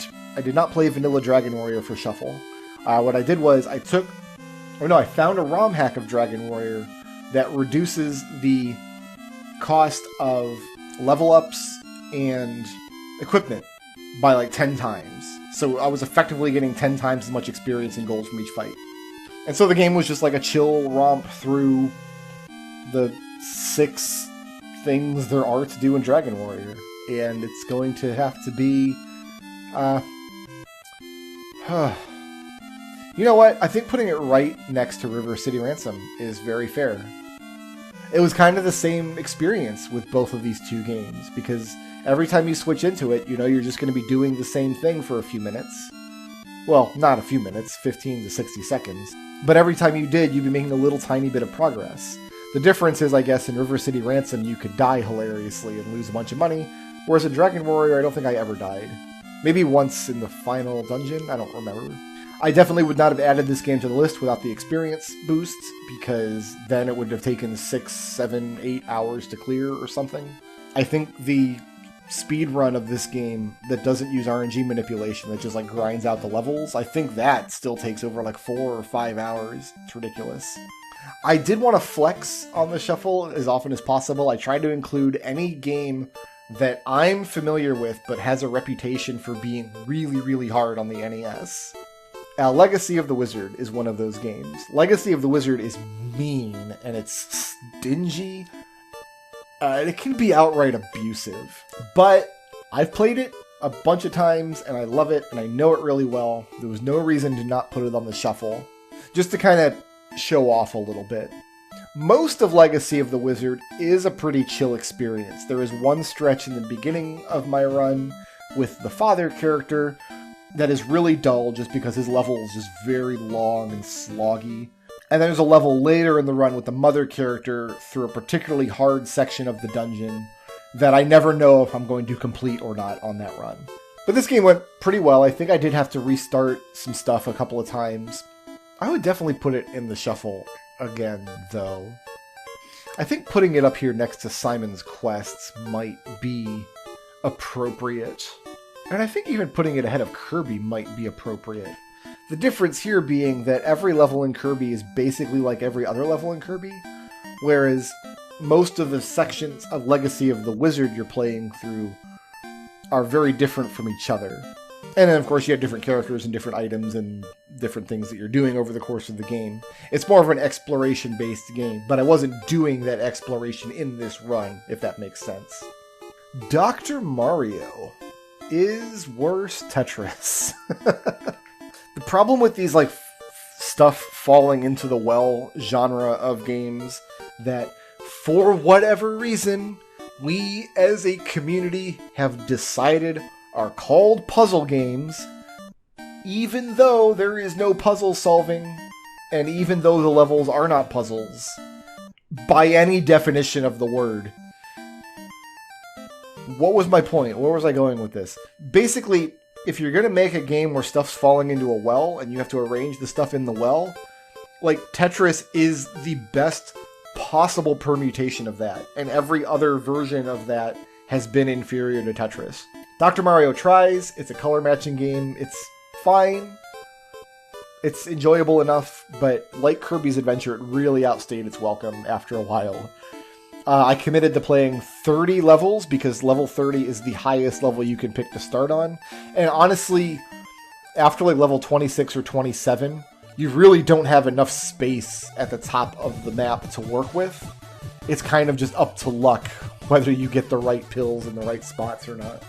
not play Vanilla Dragon Warrior for Shuffle. What I did was I found a ROM hack of Dragon Warrior that reduces the cost of level ups and equipment by like 10 times. So I was effectively getting 10 times as much experience and gold from each fight. And so the game was just like a chill romp through the 6 things there are to do in Dragon Warrior. And it's going to have to be... You know what? I think putting it right next to River City Ransom is very fair. It was kind of the same experience with both of these two games, because every time you switch into it, you know you're just going to be doing the same thing for a few minutes. Well, not a few minutes, 15 to 60 seconds. But every time you did, you'd be making a little tiny bit of progress. The difference is, I guess, in River City Ransom, you could die hilariously and lose a bunch of money, whereas in Dragon Warrior, I don't think I ever died. Maybe once in the final dungeon? I don't remember. I definitely would not have added this game to the list without the experience boosts, because then it would have taken 6, 7, 8 hours to clear or something. I think the speed run of this game that doesn't use RNG manipulation, that just like grinds out the levels, I think that still takes over like 4 or 5 hours. It's ridiculous. I did want to flex on the shuffle as often as possible. I tried to include any game that I'm familiar with but has a reputation for being really, really hard on the NES. Legacy of the Wizard is one of those games. Legacy of the Wizard is mean, and it's stingy, and it can be outright abusive. But I've played it a bunch of times, and I love it, and I know it really well. There was no reason to not put it on the shuffle, just to kind of show off a little bit. Most of Legacy of the Wizard is a pretty chill experience. There is one stretch in the beginning of my run with the father character that is really dull just because his level is just very long and sloggy. And then there's a level later in the run with the mother character through a particularly hard section of the dungeon that I never know if I'm going to complete or not on that run. But this game went pretty well. I think I did have to restart some stuff a couple of times. I would definitely put it in the shuffle again, though. I think putting it up here next to Simon's Quests might be appropriate. And I think even putting it ahead of Kirby might be appropriate. The difference here being that every level in Kirby is basically like every other level in Kirby, whereas most of the sections of Legacy of the Wizard you're playing through are very different from each other. And then, of course, you have different characters and different items and different things that you're doing over the course of the game. It's more of an exploration-based game, but I wasn't doing that exploration in this run, if that makes sense. Dr. Mario is worse Tetris. The problem with these, like, stuff falling into the well genre of games that, for whatever reason, we as a community have decided are called puzzle games, even though there is no puzzle solving, and even though the levels are not puzzles, by any definition of the word. What was my point? Where was I going with this? Basically, if you're going to make a game where stuff's falling into a well, and you have to arrange the stuff in the well, like, Tetris is the best possible permutation of that, and every other version of that has been inferior to Tetris. Dr. Mario tries, it's a color matching game, it's fine, it's enjoyable enough, but like Kirby's Adventure, it really outstayed its welcome after a while. I committed to playing 30 levels, because level 30 is the highest level you can pick to start on, and honestly, after like level 26 or 27, you really don't have enough space at the top of the map to work with. It's kind of just up to luck whether you get the right pills in the right spots or not.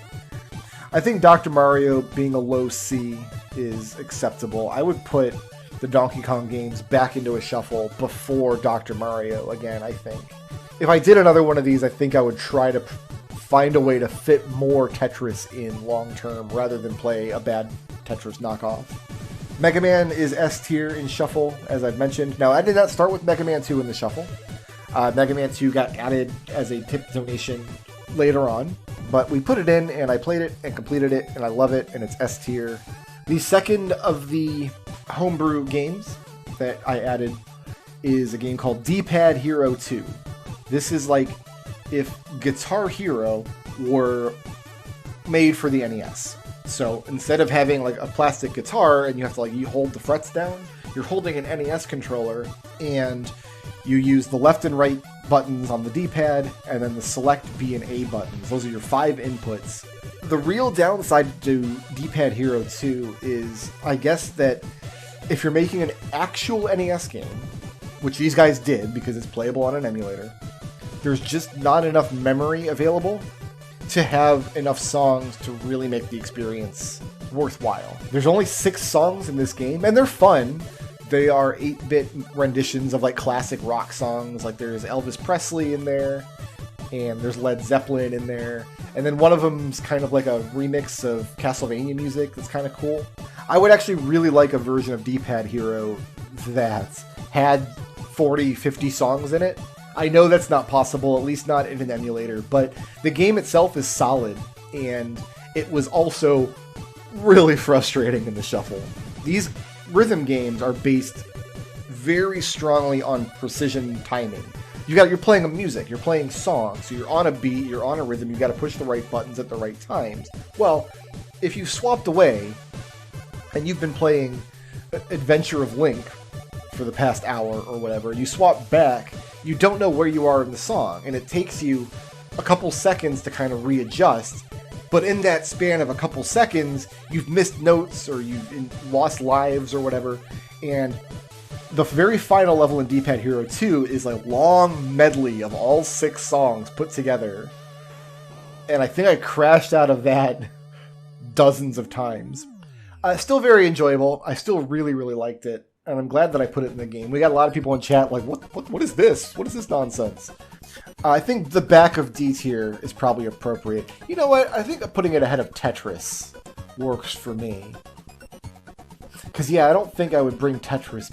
I think Dr. Mario being a low C is acceptable. I would put the Donkey Kong games back into a shuffle before Dr. Mario again, I think. If I did another one of these, I think I would try to find a way to fit more Tetris in long term rather than play a bad Tetris knockoff. Mega Man is S tier in shuffle, as I've mentioned. Now, I did not start with Mega Man 2 in the shuffle. Mega Man 2 got added as a tip donation later on, but we put it in and I played it and completed it and I love it and it's S tier. The second of the Homebrew games that I added is a game called D-Pad Hero 2. This is like if Guitar Hero were made for the NES. So instead of having like a plastic guitar and you have to like you hold the frets down, you're holding an NES controller and you use the left and right buttons on the D-pad and then the select B and A buttons. Those are your 5 inputs. The real downside to D-Pad Hero 2 is, I guess, that if you're making an actual NES game, which these guys did because it's playable on an emulator, there's just not enough memory available to have enough songs to really make the experience worthwhile. There's only 6 songs in this game, and they're fun. They are 8-bit renditions of like classic rock songs. Like there's Elvis Presley in there, and there's Led Zeppelin in there. And then one of them's kind of like a remix of Castlevania music that's kind of cool. I would actually really like a version of D-Pad Hero that had 40, 50 songs in it. I know that's not possible, at least not in an emulator, but the game itself is solid, and it was also really frustrating in the shuffle. These rhythm games are based very strongly on precision timing. You're playing a music, you're playing songs, so you're on a beat, you're on a rhythm, you got to push the right buttons at the right times. Well, if you swapped away and you've been playing Adventure of Link for the past hour or whatever, you swap back, you don't know where you are in the song, and it takes you a couple seconds to kind of readjust. But in that span of a couple seconds, you've missed notes or you've lost lives or whatever. And the very final level in D-Pad Hero 2 is a long medley of all 6 songs put together. And I think I crashed out of that dozens of times. Still very enjoyable. I still really, really liked it. And I'm glad that I put it in the game. We got a lot of people in chat like, what is this? What is this nonsense? I think the back of D tier is probably appropriate. You know what? I think putting it ahead of Tetris works for me. Because, yeah, I don't think I would bring Tetris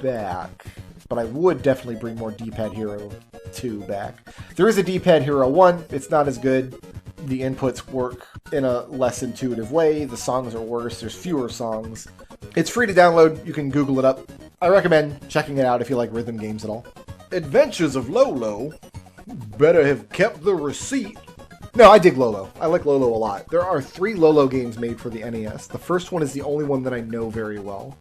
back. But I would definitely bring more D-Pad Hero 2 back. There is a D-Pad Hero 1. It's not as good. The inputs work in a less intuitive way. The songs are worse. There's fewer songs. It's free to download. You can Google it up. I recommend checking it out if you like rhythm games at all. Adventures of Lolo. Better have kept the receipt. No, I dig Lolo. I like Lolo a lot. There are 3 Lolo games made for the NES. The first one is the only one that I know very well.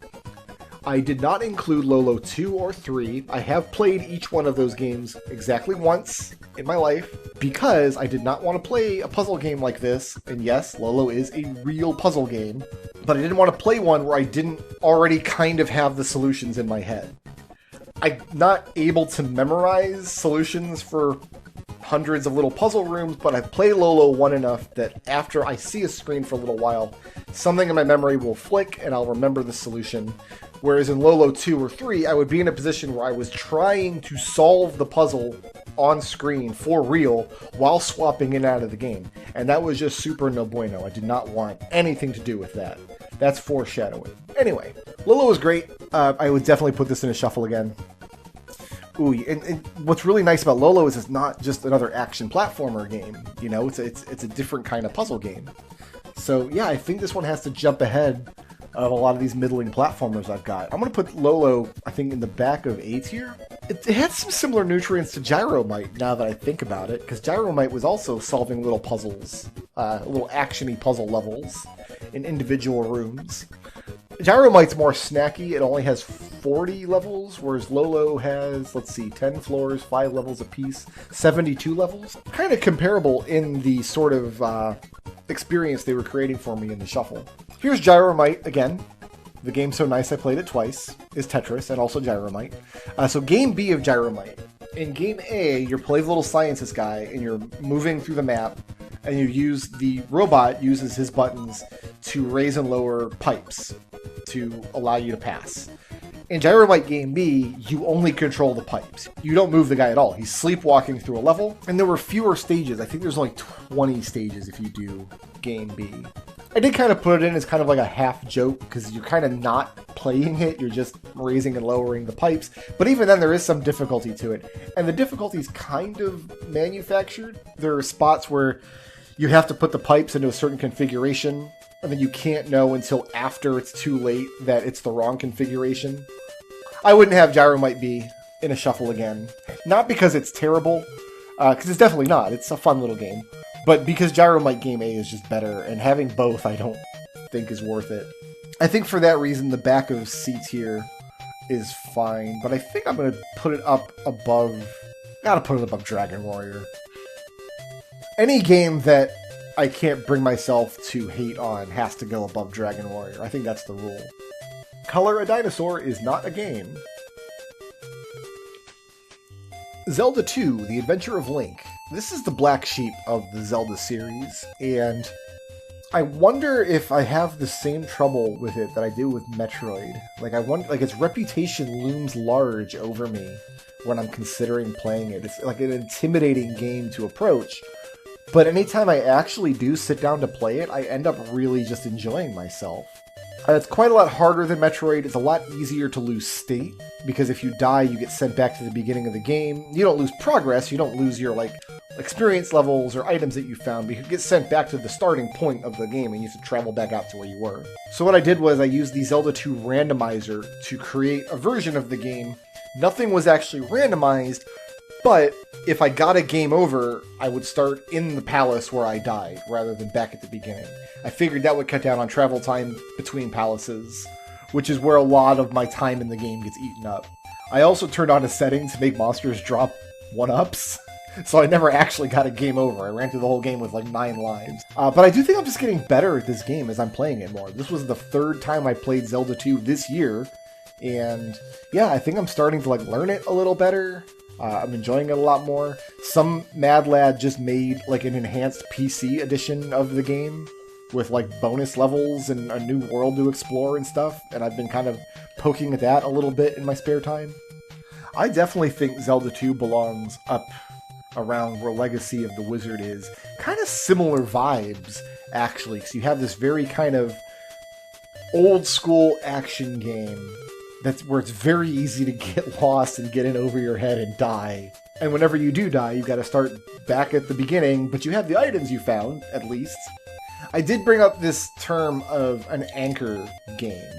I did not include Lolo 2 or 3. I have played each one of those games exactly once in my life because I did not want to play a puzzle game like this. And yes, Lolo is a real puzzle game, but I didn't want to play one where I didn't already kind of have the solutions in my head. I'm not able to memorize solutions for hundreds of little puzzle rooms, but I've played Lolo 1 enough that after I see a screen for a little while, something in my memory will flick and I'll remember the solution. Whereas in Lolo 2 or 3, I would be in a position where I was trying to solve the puzzle on screen for real while swapping in and out of the game. And that was just super no bueno. I did not want anything to do with that. That's foreshadowing. Anyway, Lolo was great. I would definitely put this in a shuffle again. Ooh, and what's really nice about Lolo is it's not just another action platformer game. You know, it's a different kind of puzzle game. So yeah, I think this one has to jump ahead of a lot of these middling platformers I've got. I'm going to put Lolo, I think, in the back of A tier. It had some similar nutrients to Gyromite, now that I think about it, because Gyromite was also solving little puzzles, little action-y puzzle levels in individual rooms. Gyromite's more snacky. It only has 40 levels, whereas Lolo has, let's see, 10 floors, 5 levels apiece, 72 levels. Kind of comparable in the sort of experience they were creating for me in the shuffle. Here's Gyromite again. The game's so nice I played it twice. Is Tetris and also Gyromite. So game B of Gyromite. In game A, you're playing the little scientist guy and you're moving through the map, and the robot uses his buttons to raise and lower pipes to allow you to pass. In Gyromite Game B, you only control the pipes. You don't move the guy at all. He's sleepwalking through a level, and there were fewer stages. I think there's only 20 stages if you do Game B. I did kind of put it in as kind of like a half joke, because you're kind of not playing it, you're just raising and lowering the pipes. But even then, there is some difficulty to it. And the difficulty is kind of manufactured. There are spots where you have to put the pipes into a certain configuration, and then you can't know until after it's too late that it's the wrong configuration. I wouldn't have Gyromite be in a shuffle again. Not because it's terrible, because it's definitely not. It's a fun little game. But because Gyromite Game A is just better, and having both I don't think is worth it. I think for that reason the back of C tier is fine, but I think I'm going to put it up above... Gotta put it above Dragon Warrior. Any game that I can't bring myself to hate on has to go above Dragon Warrior. I think that's the rule. Color a Dinosaur is not a game. Zelda 2, The Adventure of Link. This is the black sheep of the Zelda series, and I wonder if I have the same trouble with it that I do with Metroid. Like its reputation looms large over me when I'm considering playing it. It's like an intimidating game to approach, but anytime I actually do sit down to play it, I end up really just enjoying myself. It's quite a lot harder than Metroid. It's a lot easier to lose state, because if you die, you get sent back to the beginning of the game. You don't lose progress, you don't lose your, experience levels or items that you found, but you get sent back to the starting point of the game and you have to travel back out to where you were. So what I did was I used the Zelda 2 randomizer to create a version of the game. Nothing was actually randomized, but if I got a game over, I would start in the palace where I died, rather than back at the beginning. I figured that would cut down on travel time between palaces, which is where a lot of my time in the game gets eaten up. I also turned on a setting to make monsters drop 1-ups, so I never actually got a game over. I ran through the whole game with 9 lives. But I do think I'm just getting better at this game as I'm playing it more. This was the 3rd time I played Zelda 2 this year, and yeah, I think I'm starting to learn it a little better. I'm enjoying it a lot more. Some mad lad just made an enhanced PC edition of the game with bonus levels and a new world to explore and stuff, and I've been kind of poking at that a little bit in my spare time. I definitely think Zelda 2 belongs up around where Legacy of the Wizard is. Kind of similar vibes, actually, because you have this very kind of old school action game where it's very easy to get lost and get in over your head and die. And whenever you do die, you've got to start back at the beginning, but you have the items you found, at least. I did bring up this term of an anchor game.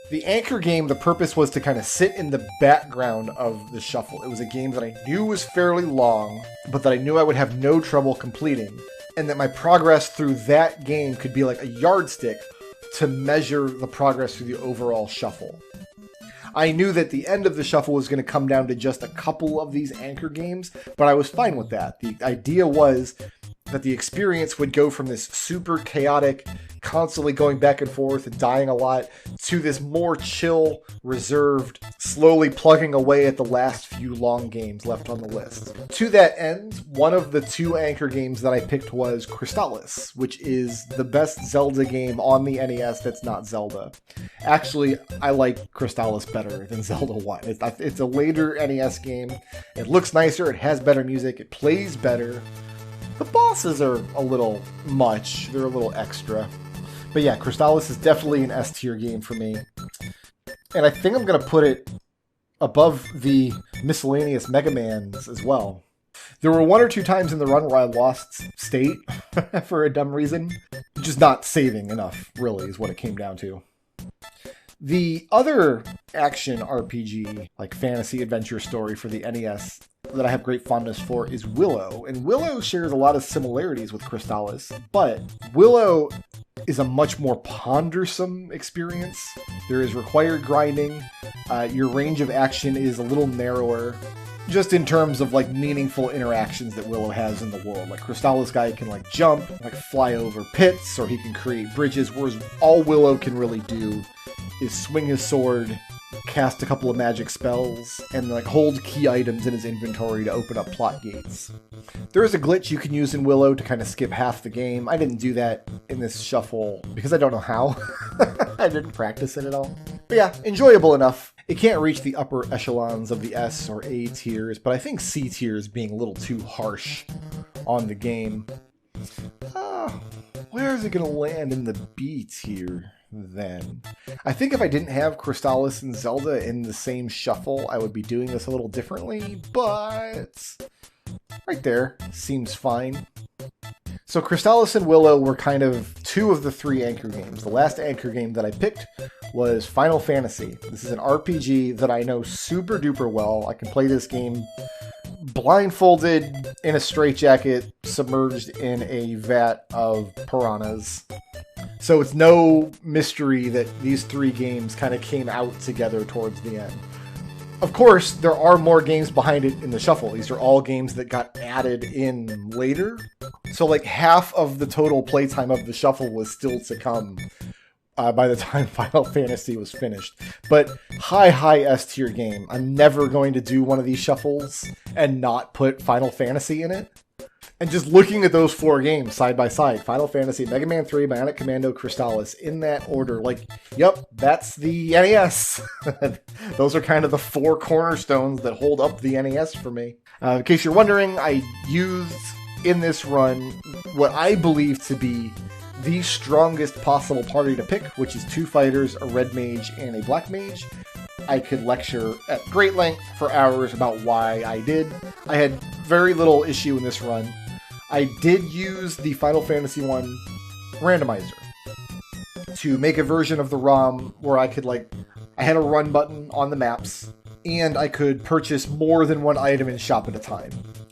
The anchor game, the purpose was to kind of sit in the background of the shuffle. It was a game that I knew was fairly long, but that I knew I would have no trouble completing, and that my progress through that game could be like a yardstick to measure the progress through the overall shuffle. I knew that the end of the shuffle was going to come down to just a couple of these anchor games, but I was fine with that. The idea was that the experience would go from this super chaotic, constantly going back and forth and dying a lot, to this more chill, reserved, slowly plugging away at the last few long games left on the list. To that end, one of the 2 anchor games that I picked was Crystallis, which is the best Zelda game on the NES that's not Zelda. Actually, I like Crystallis better than Zelda 1. It's a later NES game. It looks nicer, it has better music, it plays better. The bosses are a little much. They're a little extra. But yeah, Crystallis is definitely an S tier game for me. And I think I'm going to put it above the miscellaneous Mega Mans as well. There were 1 or 2 times in the run where I lost state for a dumb reason. Just not saving enough, really, is what it came down to. The other action RPG, fantasy adventure story for the NES that I have great fondness for is Willow. And Willow shares a lot of similarities with Crystallis, but Willow is a much more pondersome experience. There is required grinding. Your range of action is a little narrower, just in terms of like meaningful interactions that Willow has in the world. Like Crystallis guy can like jump, like fly over pits, or he can create bridges, whereas all Willow can really do is swing his sword, cast a couple of magic spells, and like hold key items in his inventory to open up plot gates. There is a glitch you can use in Willow to kind of skip half the game. I didn't do that in this shuffle because I don't know how. I didn't practice it at all. But yeah, enjoyable enough. It can't reach the upper echelons of the S or A tiers, but I think C tier is being a little too harsh on the game. Where is it going to land in the B tier then? I think if I didn't have Crystallis and Zelda in the same shuffle, I would be doing this a little differently, but right there seems fine. So Crystallis and Willow were kind of two of the three anchor games. The last anchor game that I picked was Final Fantasy. This is an RPG that I know super duper well. I can play this game blindfolded in a straitjacket, submerged in a vat of piranhas. So it's no mystery that these three games kind of came out together towards the end. Of course, there are more games behind it in the shuffle. These are all games that got added in later. So like half of the total playtime of the shuffle was still to come by the time Final Fantasy was finished. But high S tier game. I'm never going to do one of these shuffles and not put Final Fantasy in it. And just looking at those four games side by side, Final Fantasy, Mega Man 3, Bionic Commando, Crystallis, in that order, like, yep, that's the NES. Those are kind of the four cornerstones that hold up the NES for me. In case you're wondering, I used in this run what I believe to be the strongest possible party to pick, which is 2 fighters, a red mage, and a black mage. I could lecture at great length for hours about why I did. I had very little issue in this run. I did use the Final Fantasy 1 randomizer to make a version of the ROM where I could I had a run button on the maps, and I could purchase more than one item in shop at a time.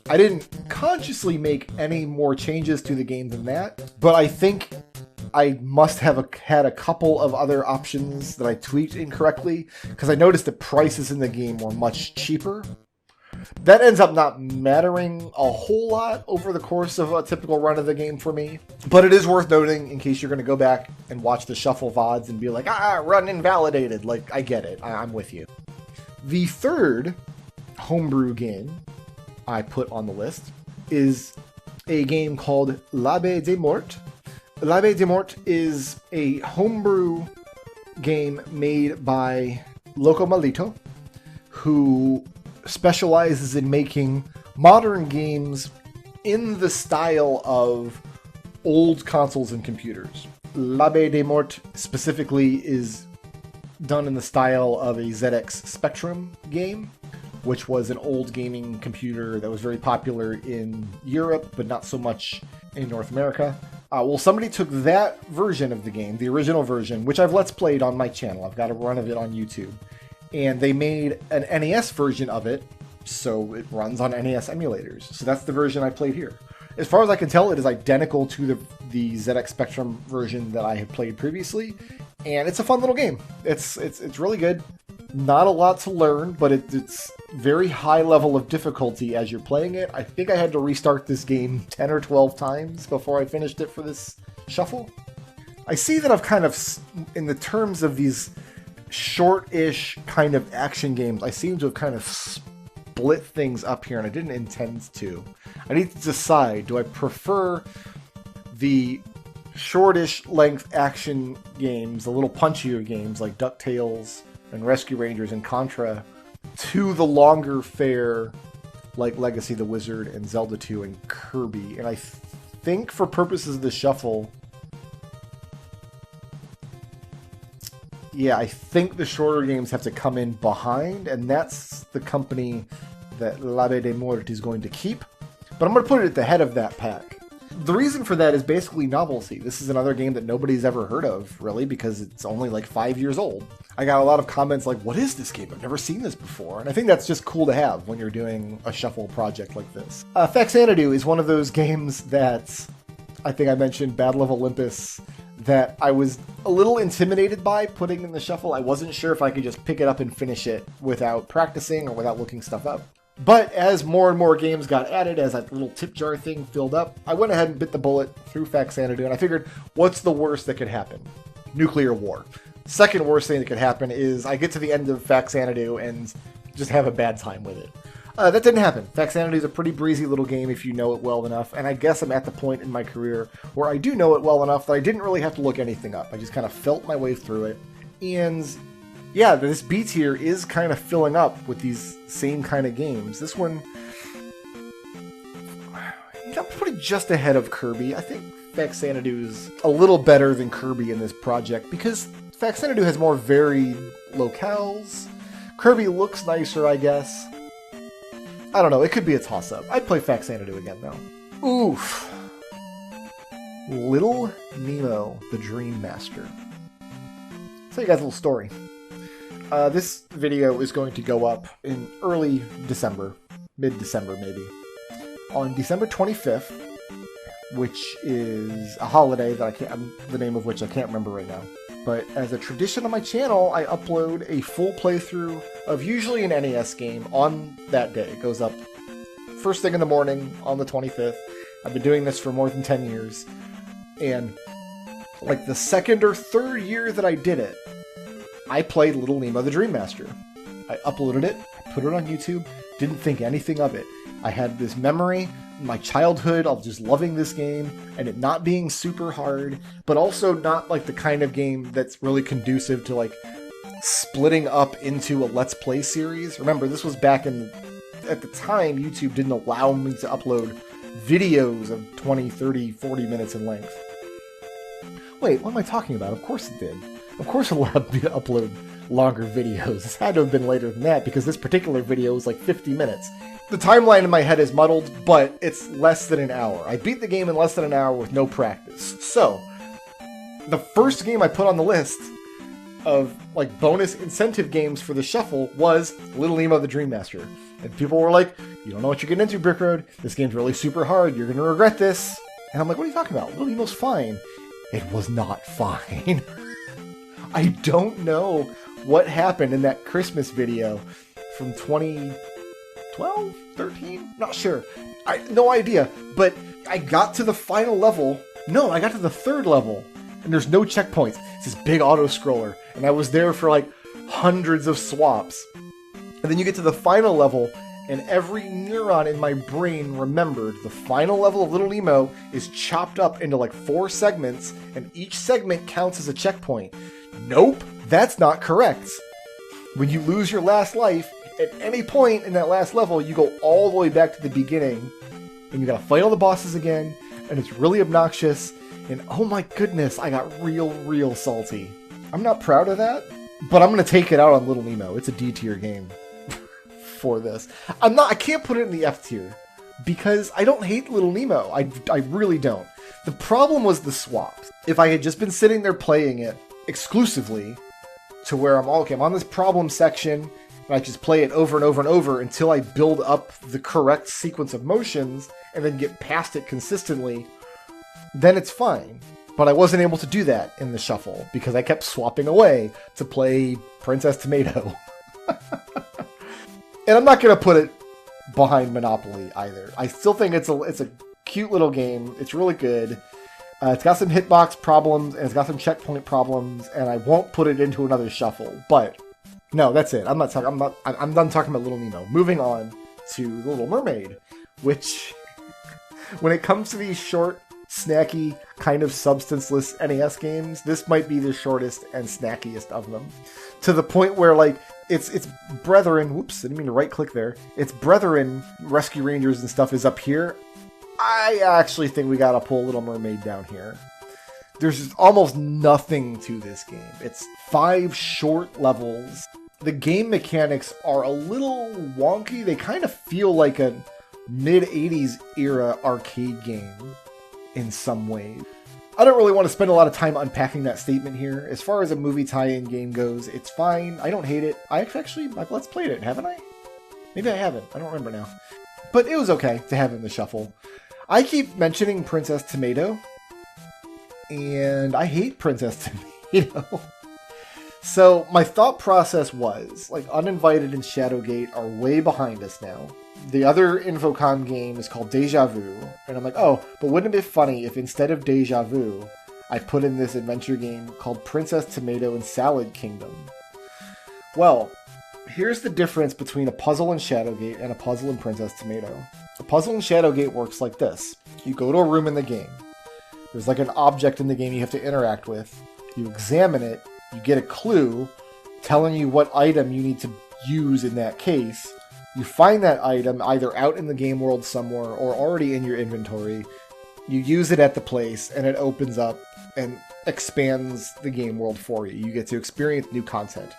I didn't consciously make any more changes to the game than that, but I think I must have had a couple of other options that I tweaked incorrectly, because I noticed that prices in the game were much cheaper. That ends up not mattering a whole lot over the course of a typical run of the game for me. But it is worth noting in case you're going to go back and watch the shuffle VODs and be like, run invalidated. Like, I get it. I'm with you. The third homebrew game I put on the list is a game called L'Abbé des Morts. L'Abbé des Morts is a homebrew game made by Loco Malito, who specializes in making modern games in the style of old consoles and computers. L'Abbé des Morts specifically is done in the style of a ZX Spectrum game, which was an old gaming computer that was very popular in Europe, but not so much in North America. Well, somebody took that version of the game, the original version, which I've Let's Played on my channel. I've got a run of it on YouTube. And they made an NES version of it, so it runs on NES emulators. So that's the version I played here. As far as I can tell, it is identical to the ZX Spectrum version that I had played previously, and it's a fun little game. It's really good. Not a lot to learn, but it's very high level of difficulty as you're playing it. I think I had to restart this game 10 or 12 times before I finished it for this shuffle. I see that I've kind of, in the terms of these short-ish kind of action games, I seem to have kind of split things up here, and I didn't intend to. I need to decide, do I prefer the shortish length action games, the little punchier games like DuckTales and Rescue Rangers and Contra, to the longer fare like Legacy the Wizard and Zelda 2 and Kirby? And I think for purposes of the shuffle, yeah, I think the shorter games have to come in behind, and that's the company that L'Abbé des Morts is going to keep. But I'm going to put it at the head of that pack. The reason for that is basically novelty. This is another game that nobody's ever heard of, really, because it's only like 5 years old. I got a lot of comments like, what is this game? I've never seen this before. And I think that's just cool to have when you're doing a shuffle project like this. Faxanadu is one of those games that I think I mentioned Battle of Olympus, that I was a little intimidated by putting in the shuffle. I wasn't sure if I could just pick it up and finish it without practicing or without looking stuff up. But as more and more games got added, as that little tip jar thing filled up, I went ahead and bit the bullet through Faxanadu, and I figured, what's the worst that could happen? Nuclear war. Second worst thing that could happen is I get to the end of Faxanadu and just have a bad time with it. That didn't happen. Faxanadu is a pretty breezy little game if you know it well enough, and I guess I'm at the point in my career where I do know it well enough that I didn't really have to look anything up. I just kind of felt my way through it, and yeah, this B tier is kind of filling up with these same kind of games. This one, I'm putting just ahead of Kirby. I think Faxanadu is a little better than Kirby in this project because Faxanadu has more varied locales. Kirby looks nicer, I guess. I don't know, it could be a toss-up. I'd play Faxanadu again, though. Oof. Little Nemo, the Dream Master. I'll tell you guys a little story. This video is going to go up in early December, mid-December maybe, on December 25th, which is a holiday that the name of which I can't remember right now. But as a tradition on my channel, I upload a full playthrough of usually an NES game on that day. It goes up first thing in the morning on the 25th. I've been doing this for more than 10 years. And like the second or third year that I did it, I played Little Nemo the Dream Master. I uploaded it, I put it on YouTube, didn't think anything of it. I had this memory in my childhood of just loving this game and it not being super hard, but also not like the kind of game that's really conducive to like splitting up into a Let's Play series. Remember, this was back at the time, YouTube didn't allow me to upload videos of 20, 30, 40 minutes in length. Wait, what am I talking about? Of course it did. Of course it allowed me to upload longer videos. This had to have been later than that because this particular video was like 50 minutes. The timeline in my head is muddled, but it's less than an hour. I beat the game in less than an hour with no practice. So, the first game I put on the list of like bonus incentive games for the shuffle was Little Nemo the Dream Master. And people were like, you don't know what you're getting into, Brick Road. This game's really super hard. You're going to regret this. And I'm like, what are you talking about? Little Nemo's fine. It was not fine. I don't know what happened in that Christmas video from 2012, 13? Not sure. No idea. But I got to the final level. No, I got to the third level. And there's no checkpoints. It's this big auto-scroller. And I was there for like hundreds of swaps. And then you get to the final level, and every neuron in my brain remembered the final level of Little Nemo is chopped up into like 4 segments, and each segment counts as a checkpoint. Nope, that's not correct. When you lose your last life, at any point in that last level, you go all the way back to the beginning, and you gotta fight all the bosses again, and it's really obnoxious, and oh my goodness, I got real salty. I'm not proud of that, but I'm gonna take it out on Little Nemo. It's a D tier game for this. I can't put it in the F tier because I don't hate Little Nemo. I really don't. The problem was the swaps. If I had just been sitting there playing it exclusively to where I'm on this problem section and I just play it over and over and over until I build up the correct sequence of motions and then get past it consistently, then it's fine. But I wasn't able to do that in the shuffle because I kept swapping away to play Princess Tomato. And I'm not going to put it behind Monopoly either. I still think it's a cute little game. It's really good. It's got some hitbox problems, and it's got some checkpoint problems, and I won't put it into another shuffle. But, no, that's it. I'm done talking about Little Nemo. Moving on to The Little Mermaid, which, when it comes to these short, snacky, kind of substanceless NES games, this might be the shortest and snackiest of them. To the point where, like, its brethren, whoops, I didn't mean to right click there, its brethren, Rescue Rangers and stuff is up here. I actually think we gotta pull Little Mermaid down here. There's just almost nothing to this game. It's 5 short levels. The game mechanics are a little wonky. They kind of feel like a mid-80s era arcade game in some ways. I don't really want to spend a lot of time unpacking that statement here. As far as a movie tie-in game goes, it's fine. I don't hate it. I've Let's Played it, haven't I? Maybe I haven't. I don't remember now. But it was okay to have in the shuffle. I keep mentioning Princess Tomato. and I hate Princess Tomato. So my thought process was, like, Uninvited and Shadowgate are way behind us now. The other Infocom game is called Deja Vu, and I'm like, oh, but wouldn't it be funny if instead of Deja Vu, I put in this adventure game called Princess Tomato and Salad Kingdom? Well, here's the difference between a puzzle in Shadowgate and a puzzle in Princess Tomato. A puzzle in Shadowgate works like this. You go to a room in the game. There's like an object in the game you have to interact with. You examine it, you get a clue telling you what item you need to use in that case. You find that item either out in the game world somewhere or already in your inventory. You use it at the place and it opens up and expands the game world for you. You get to experience new content.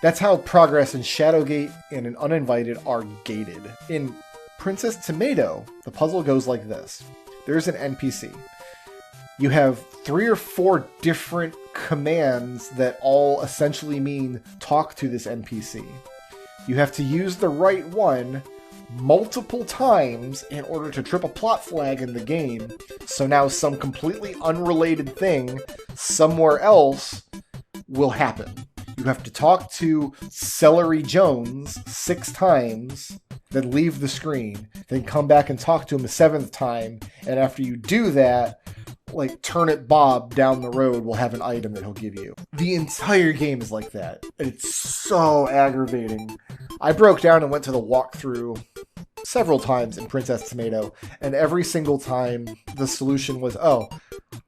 That's how progress in Shadowgate and in Uninvited are gated. In Princess Tomato, the puzzle goes like this. There's an NPC. You have 3 or 4 different commands that all essentially mean talk to this NPC. You have to use the right one multiple times in order to trip a plot flag in the game, so now some completely unrelated thing somewhere else will happen. You have to talk to Celery Jones 6 times, then leave the screen, then come back and talk to him a 7th time, and after you do that, like Turnip Bob down the road will have an item that he'll give you. The entire game is like that. It's so aggravating. I broke down and went to the walkthrough several times in Princess Tomato, and every single time the solution was, oh,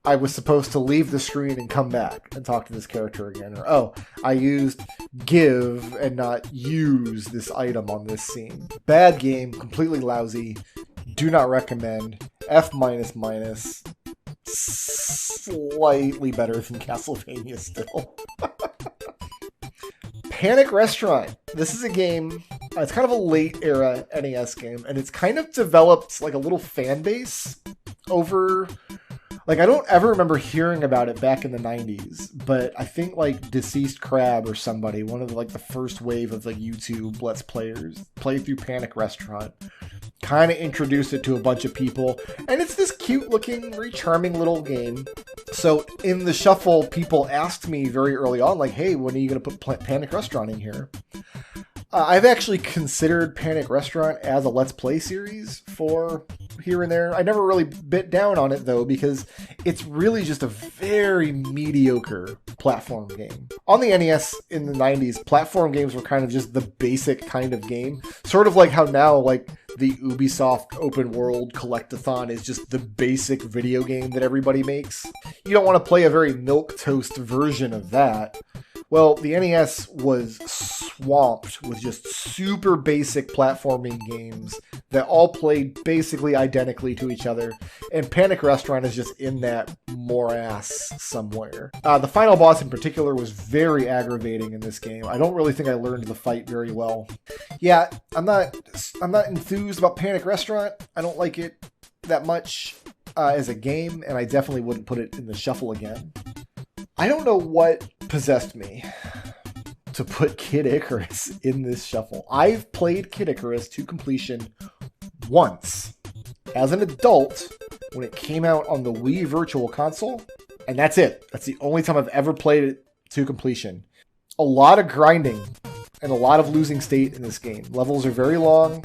I was supposed to leave the screen and come back and talk to this character again, or oh, I used give and not use this item on this scene. Bad game, completely lousy, do not recommend, F-. Slightly better than Castlevania still. Panic Restaurant. This is a game, it's kind of a late era NES game, and it's kind of developed like a little fan base over, like, I don't ever remember hearing about it back in the 90s, but I think like Deceased Crab or somebody, one of the, like the first wave of like YouTube Let's Players, played through Panic Restaurant. Kind of introduced it to a bunch of people, and it's this cute looking, very charming little game. So in the shuffle, people asked me very early on, like, hey, when are you going to put Panic Restaurant in here? I've actually considered Panic Restaurant as a Let's Play series for here and there. I never really bit down on it, though, because it's really just a very mediocre platform game. On the NES in the 90s, platform games were kind of just the basic kind of game. Sort of like how now, like, the Ubisoft open world collectathon is just the basic video game that everybody makes. You don't want to play a very milquetoast version of that. Well, the NES was swamped with just super basic platforming games that all played basically identically to each other, and Panic Restaurant is just in that morass somewhere. The final boss in particular was very aggravating in this game. I don't really think I learned the fight very well. Yeah, I'm not enthused about Panic Restaurant. I don't like it that much as a game, and I definitely wouldn't put it in the shuffle again. I don't know what possessed me to put Kid Icarus in this shuffle. I've played Kid Icarus to completion once as an adult when it came out on the Wii Virtual Console, and that's it. That's the only time I've ever played it to completion. A lot of grinding and a lot of losing state in this game. Levels are very long,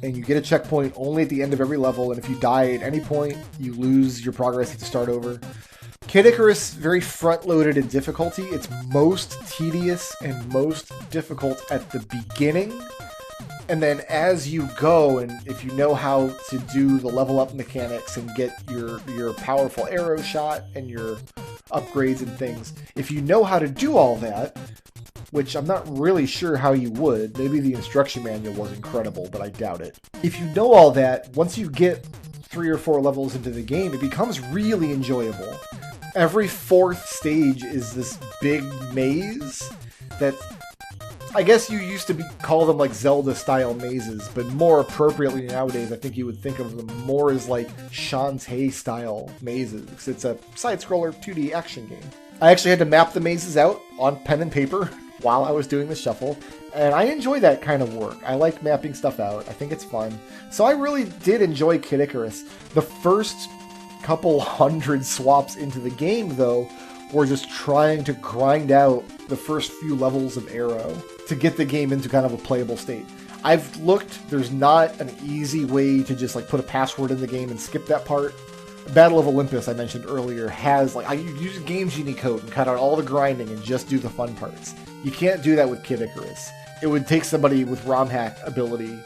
and you get a checkpoint only at the end of every level, and if you die at any point, you lose your progress, you have to start over. Kid Icarus, very front-loaded in difficulty. It's most tedious and most difficult at the beginning. And then as you go, and if you know how to do the level up mechanics and get your powerful arrow shot and your upgrades and things, if you know how to do all that, which I'm not really sure how you would, maybe the instruction manual was incredible, but I doubt it. If you know all that, once you get 3 or 4 levels into the game, it becomes really enjoyable. Every 4th stage is this big maze that, I guess you used to call them like Zelda-style mazes, but more appropriately nowadays, I think you would think of them more as like Shantae-style mazes, because it's a side-scroller 2D action game. I actually had to map the mazes out on pen and paper while I was doing the shuffle, and I enjoy that kind of work. I like mapping stuff out. I think it's fun. So I really did enjoy Kid Icarus. The first couple hundred swaps into the game, though, we're just trying to grind out the first few levels of Arrow to get the game into kind of a playable state. I've looked, there's not an easy way to just like put a password in the game and skip that part. Battle of Olympus, I mentioned earlier, has like, I use Game Genie code and cut out all the grinding and just do the fun parts. You can't do that with Kid Icarus. It would take somebody with ROM hack ability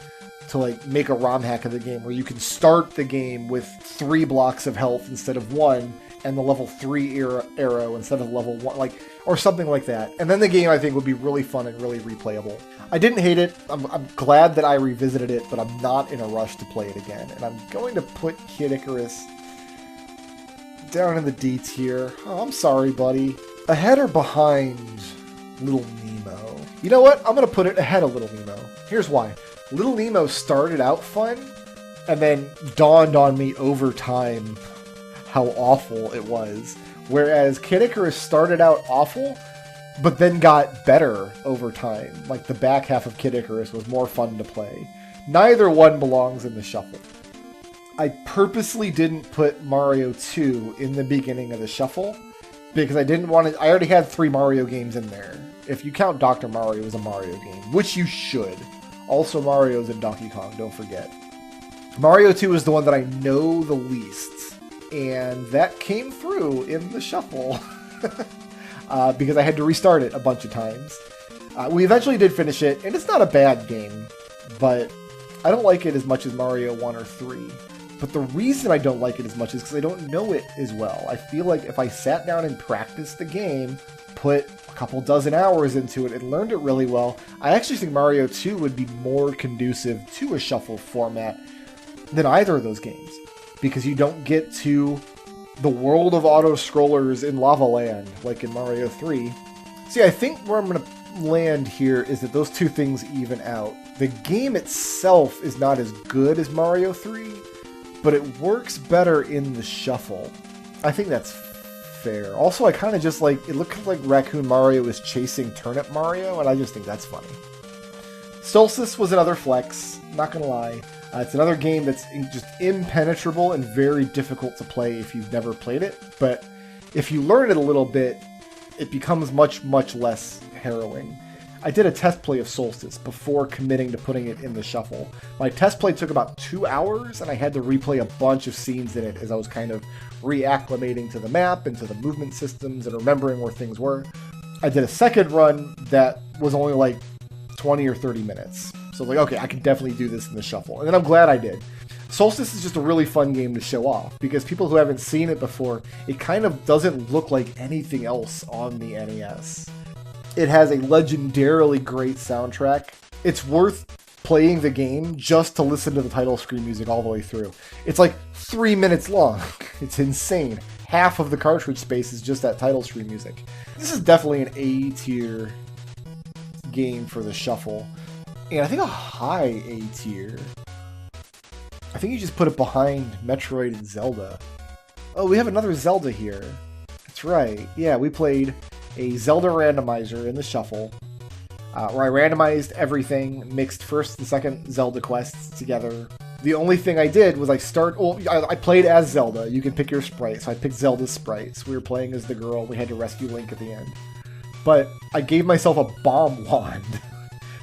to like make a ROM hack of the game where you can start the game with 3 blocks of health instead of 1, and the level 3 arrow instead of level 1, like, or something like that. And then the game, I think, would be really fun and really replayable. I didn't hate it. I'm glad that I revisited it, but I'm not in a rush to play it again. And I'm going to put Kid Icarus down in the D tier. Oh, I'm sorry, buddy. Ahead or behind Little Nemo? You know what? I'm going to put it ahead of Little Nemo. Here's why. Little Nemo started out fun, and then dawned on me over time how awful it was. Whereas Kid Icarus started out awful, but then got better over time. Like, the back half of Kid Icarus was more fun to play. Neither one belongs in the shuffle. I purposely didn't put Mario 2 in the beginning of the shuffle, because I didn't want to... I already had 3 Mario games in there. If you count Dr. Mario as a Mario game, which you should. Also Mario's and Donkey Kong, don't forget. Mario 2 is the one that I know the least, and that came through in the shuffle. Because I had to restart it a bunch of times. We eventually did finish it, and it's not a bad game, but I don't like it as much as Mario 1 or 3. But the reason I don't like it as much is because I don't know it as well. I feel like if I sat down and practiced the game, put a couple dozen hours into it, and learned it really well, I actually think Mario 2 would be more conducive to a shuffle format than either of those games. Because you don't get to the world of auto-scrollers in Lava Land, like in Mario 3. See, I think where I'm going to land here is that those two things even out. The game itself is not as good as Mario 3, but it works better in the shuffle. I think that's fair. Also, I kind of just like, it looked like Raccoon Mario is chasing Turnip Mario, and I just think that's funny. Solstice was another flex, not gonna lie. It's another game that's just impenetrable and very difficult to play if you've never played it, but if you learn it a little bit, it becomes much, much less harrowing. I did a test play of Solstice before committing to putting it in the shuffle. My test play took about 2 hours, and I had to replay a bunch of scenes in it as I was kind of reacclimating to the map and to the movement systems and remembering where things were. I did a second run that was only like 20 or 30 minutes. So I was like, okay, I can definitely do this in the shuffle. And then I'm glad I did. Solstice is just a really fun game to show off, because people who haven't seen it before, it kind of doesn't look like anything else on the NES. It has a legendarily great soundtrack. It's worth playing the game just to listen to the title screen music all the way through. It's like 3 minutes long. It's insane. Half of the cartridge space is just that title screen music. This is definitely an A tier game for the shuffle. And I think a high A tier. I think you just put it behind Metroid and Zelda. Oh, we have another Zelda here. That's right. Yeah, we played a Zelda randomizer in the shuffle, where I randomized everything, mixed first and second Zelda quests together. The only thing I did was I played as Zelda. You can pick your sprite, so I picked Zelda's sprite. So we were playing as the girl. We had to rescue Link at the end. But I gave myself a bomb wand.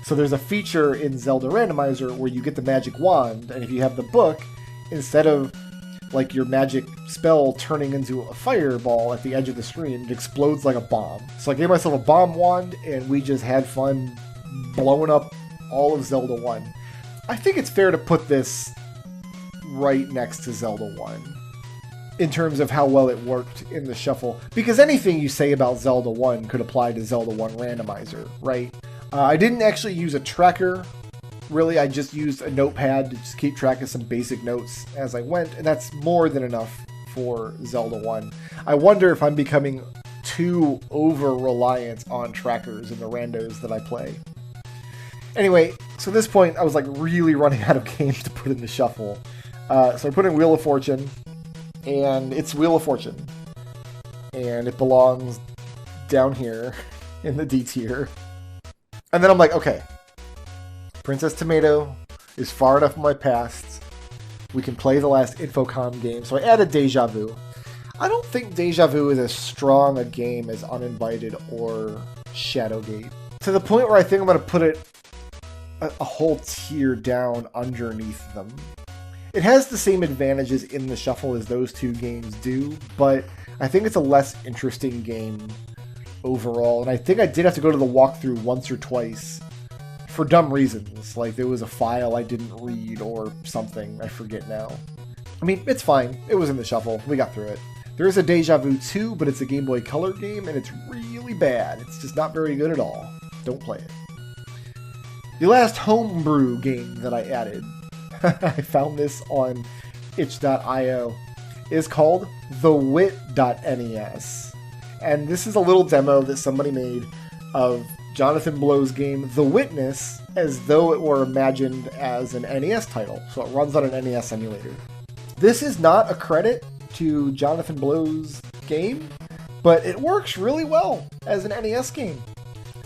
So there's a feature in Zelda Randomizer where you get the magic wand, and if you have the book, instead of like your magic spell turning into a fireball at the edge of the screen, it explodes like a bomb. So I gave myself a bomb wand, and we just had fun blowing up all of Zelda 1. I think it's fair to put this right next to Zelda 1 in terms of how well it worked in the shuffle, because anything you say about Zelda 1 could apply to Zelda 1 Randomizer, right? I didn't actually use a tracker. Really, I just used a notepad to just keep track of some basic notes as I went, and that's more than enough for Zelda 1. I wonder if I'm becoming too over-reliant on trackers in the randos that I play. Anyway, so at this point, I was like really running out of games to put in the shuffle. So I put in Wheel of Fortune, and it's Wheel of Fortune. And it belongs down here in the D tier. And then I'm like, okay, Princess Tomato is far enough in my past we can play the last Infocom game. So I added Deja Vu. I don't think Deja Vu is as strong a game as Uninvited or Shadowgate. To the point where I think I'm going to put it a whole tier down underneath them. It has the same advantages in the shuffle as those two games do, but I think it's a less interesting game overall. And I think I did have to go to the walkthrough once or twice for dumb reasons. Like there was a file I didn't read or something. I forget now. I mean, it's fine. It was in the shuffle. We got through it. There is a Deja Vu 2, but it's a Game Boy Color game, and it's really bad. It's just not very good at all. Don't play it. The last Homebrew game that I added, I found this on itch.io, is called thewit.nes. And this is a little demo that somebody made of Jonathan Blow's game The Witness as though it were imagined as an NES title. So it runs on an NES emulator. This is not a credit to Jonathan Blow's game, but it works really well as an NES game.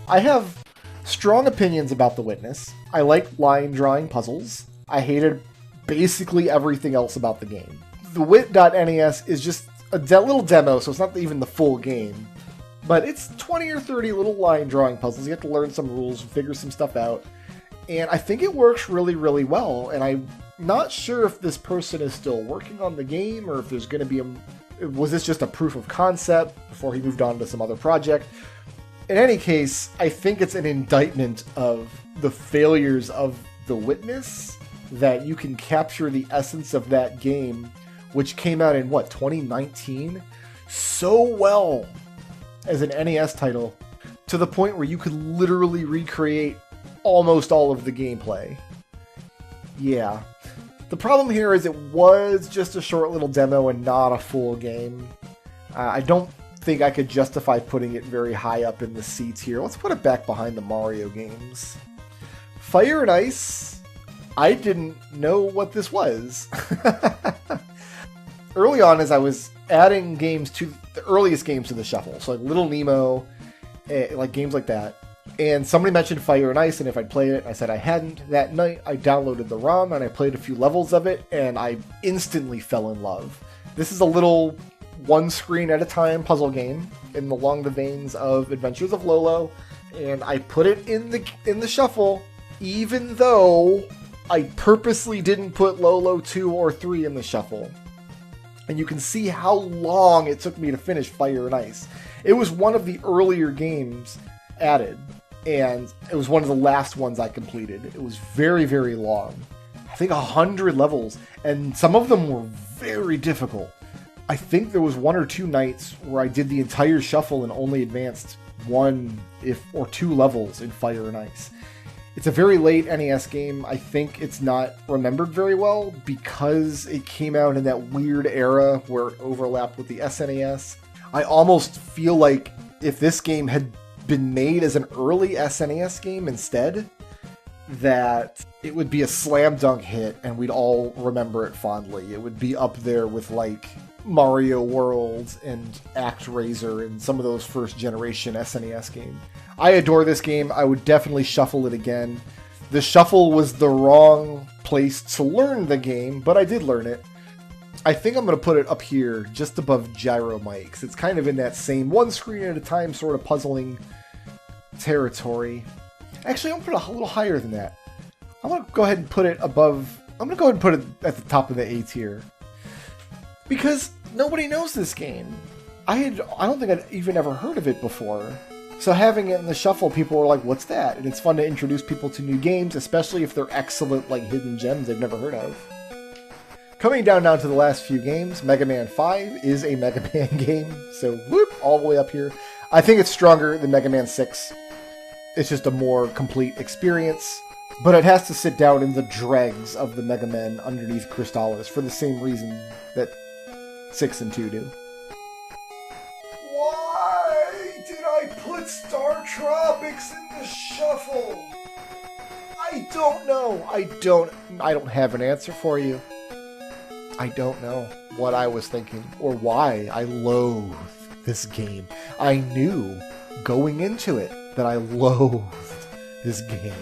I have strong opinions about The Witness. I like line drawing puzzles. I hated basically everything else about the game. The Wit.NES is just a little demo, so it's not even the full game. But it's 20 or 30 little line drawing puzzles. You have to learn some rules, figure some stuff out. And I think it works really, really well. And I'm not sure if this person is still working on the game or if there's going to be was this just a proof of concept before he moved on to some other project? In any case, I think it's an indictment of the failures of The Witness that you can capture the essence of that game, which came out in, 2019? So well as an NES title, to the point where you could literally recreate almost all of the gameplay. Yeah. The problem here is it was just a short little demo and not a full game. I don't think I could justify putting it very high up in the C tier. Let's put it back behind the Mario games. Fire and Ice, I didn't know what this was. Early on, as I was adding games to the earliest games to the shuffle, so like Little Nemo, like games like that, and somebody mentioned Fire and Ice, and if I'd played it, I said I hadn't. That night, I downloaded the ROM, and I played a few levels of it, and I instantly fell in love. This is a little one screen at a time puzzle game along the veins of Adventures of Lolo, and I put it in the shuffle, even though I purposely didn't put Lolo 2 or 3 in the shuffle. And you can see how long it took me to finish Fire and Ice. It was one of the earlier games added, and it was one of the last ones I completed. It was very, very long. I think 100 levels, and some of them were very difficult. I think there was 1 or 2 nights where I did the entire shuffle and only advanced 1 or 2 levels in Fire and Ice. It's a very late NES game. I think it's not remembered very well because it came out in that weird era where it overlapped with the SNES. I almost feel like if this game had been made as an early SNES game instead, that it would be a slam dunk hit and we'd all remember it fondly. It would be up there with like Mario World and ActRaiser and some of those first generation SNES games. I adore this game. I would definitely shuffle it again. The shuffle was the wrong place to learn the game, but I did learn it. I think I'm going to put it up here, just above Gyromite, because it's kind of in that same one screen at a time sort of puzzling territory. Actually, I'm going to put it a little higher than that. I'm going to go ahead and put it above... I'm going to go ahead and put it at the top of the A tier. Because nobody knows this game. I don't think I'd even ever heard of it before. So having it in the shuffle, people were like, what's that? And it's fun to introduce people to new games, especially if they're excellent, like hidden gems they've never heard of. Coming down to the last few games, Mega Man 5 is a Mega Man game. So whoop, all the way up here. I think it's stronger than Mega Man 6. It's just a more complete experience. But it has to sit down in the dregs of the Mega Men underneath Crystallis for the same reason that 6 and 2 do. Why did I put Star Tropics in the shuffle? I don't know. I don't have an answer for you. I don't know what I was thinking or why I loathe this game. I knew going into it that I loathed this game.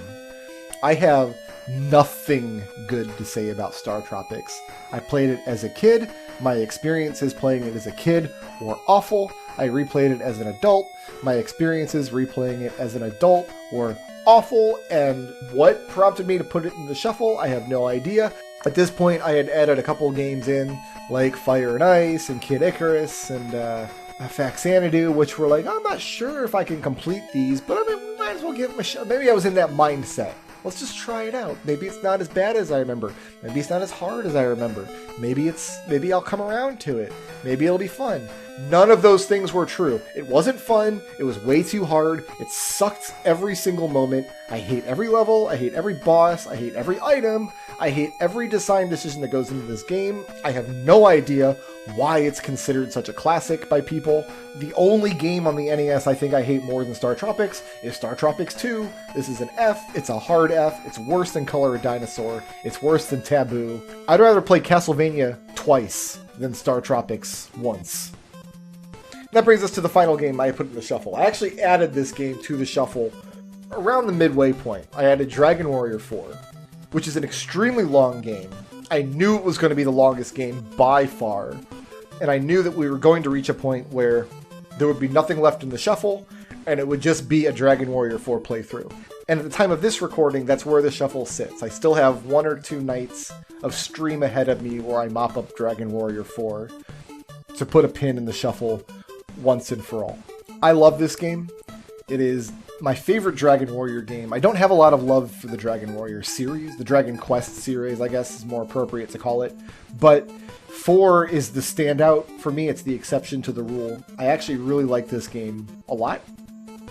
I have nothing good to say about Star Tropics. I played it as a kid. My experiences playing it as a kid were awful. I replayed it as an adult. My experiences replaying it as an adult were awful, and what prompted me to put it in the shuffle, I have no idea. At this point, I had added a couple games in, like Fire and Ice and Kid Icarus and Faxanadu, which were like, I'm not sure if I can complete these, but I mean, we might as well give them a shot. Maybe I was in that mindset. Let's just try it out. Maybe it's not as bad as I remember. Maybe it's not as hard as I remember. Maybe I'll come around to it. Maybe it'll be fun. None of those things were true. It wasn't fun. It was way too hard. It sucked every single moment. I hate every level. I hate every boss. I hate every item. I hate every design decision that goes into this game. I have no idea why it's considered such a classic by people. The only game on the NES I think I hate more than Star Tropics is Star Tropics 2. This is an F. It's a hard F. It's worse than Color a Dinosaur. It's worse than Taboo. I'd rather play Castlevania twice than Star Tropics once. That brings us to the final game I put in the shuffle. I actually added this game to the shuffle around the midway point. I added Dragon Warrior 4, which is an extremely long game. I knew it was going to be the longest game by far, and I knew that we were going to reach a point where there would be nothing left in the shuffle, and it would just be a Dragon Warrior 4 playthrough. And at the time of this recording, that's where the shuffle sits. I still have 1 or 2 nights of stream ahead of me where I mop up Dragon Warrior 4 to put a pin in the shuffle once and for all. I love this game. It is my favorite Dragon Warrior game. I don't have a lot of love for the Dragon Warrior series. The Dragon Quest series, I guess, is more appropriate to call it. But 4 is the standout for me. It's the exception to the rule. I actually really like this game a lot.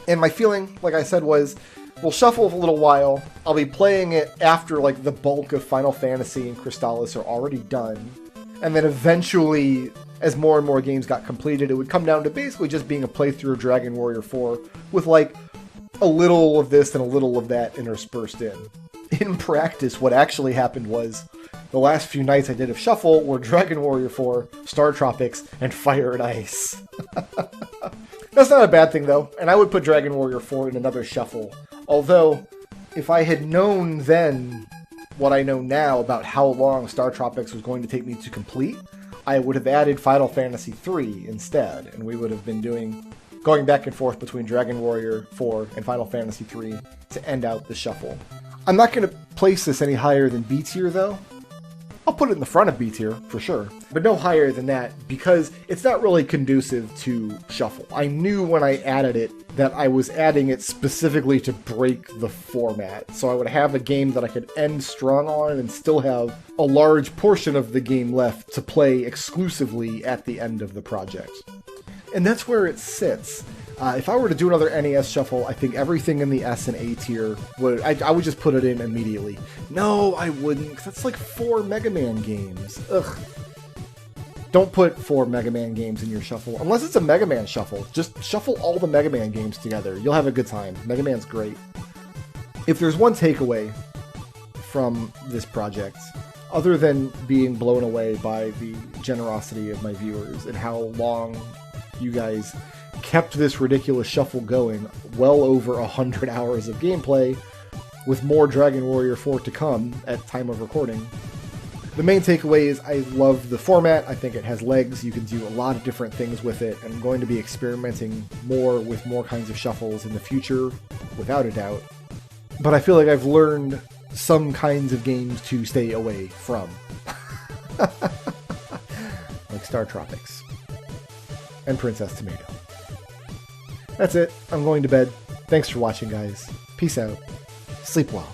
And my feeling, like I said, was we'll shuffle for a little while. I'll be playing it after like the bulk of Final Fantasy and Crystallis are already done. And then eventually, as more and more games got completed, it would come down to basically just being a playthrough of Dragon Warrior 4 with like a little of this and a little of that interspersed in. In practice, what actually happened was the last few nights I did of Shuffle were Dragon Warrior 4, Star Tropics, and Fire and Ice. That's not a bad thing though, and I would put Dragon Warrior 4 in another Shuffle. Although, if I had known then what I know now about how long Star Tropics was going to take me to complete, I would have added Final Fantasy 3 instead, and we would have been going back and forth between Dragon Warrior 4 and Final Fantasy 3 to end out the shuffle. I'm not going to place this any higher than B tier though. I'll put it in the front of B tier for sure, but no higher than that because it's not really conducive to shuffle. I knew when I added it that I was adding it specifically to break the format, so I would have a game that I could end strong on and still have a large portion of the game left to play exclusively at the end of the project. And that's where it sits. If I were to do another NES shuffle, I think everything in the S and A tier I would just put it in immediately. No, I wouldn't, because that's like 4 Mega Man games. Ugh. Don't put 4 Mega Man games in your shuffle, unless it's a Mega Man shuffle. Just shuffle all the Mega Man games together. You'll have a good time. Mega Man's great. If there's one takeaway from this project, other than being blown away by the generosity of my viewers and how long you guys kept this ridiculous shuffle going, well over 100 hours of gameplay, with more Dragon Warrior 4 to come at time of recording. The main takeaway is I love the format. I think it has legs. You can do a lot of different things with it. I'm going to be experimenting more with more kinds of shuffles in the future, without a doubt. But I feel like I've learned some kinds of games to stay away from. Like Star Tropics. And Princess Tomato. That's it. I'm going to bed. Thanks for watching, guys. Peace out. Sleep well.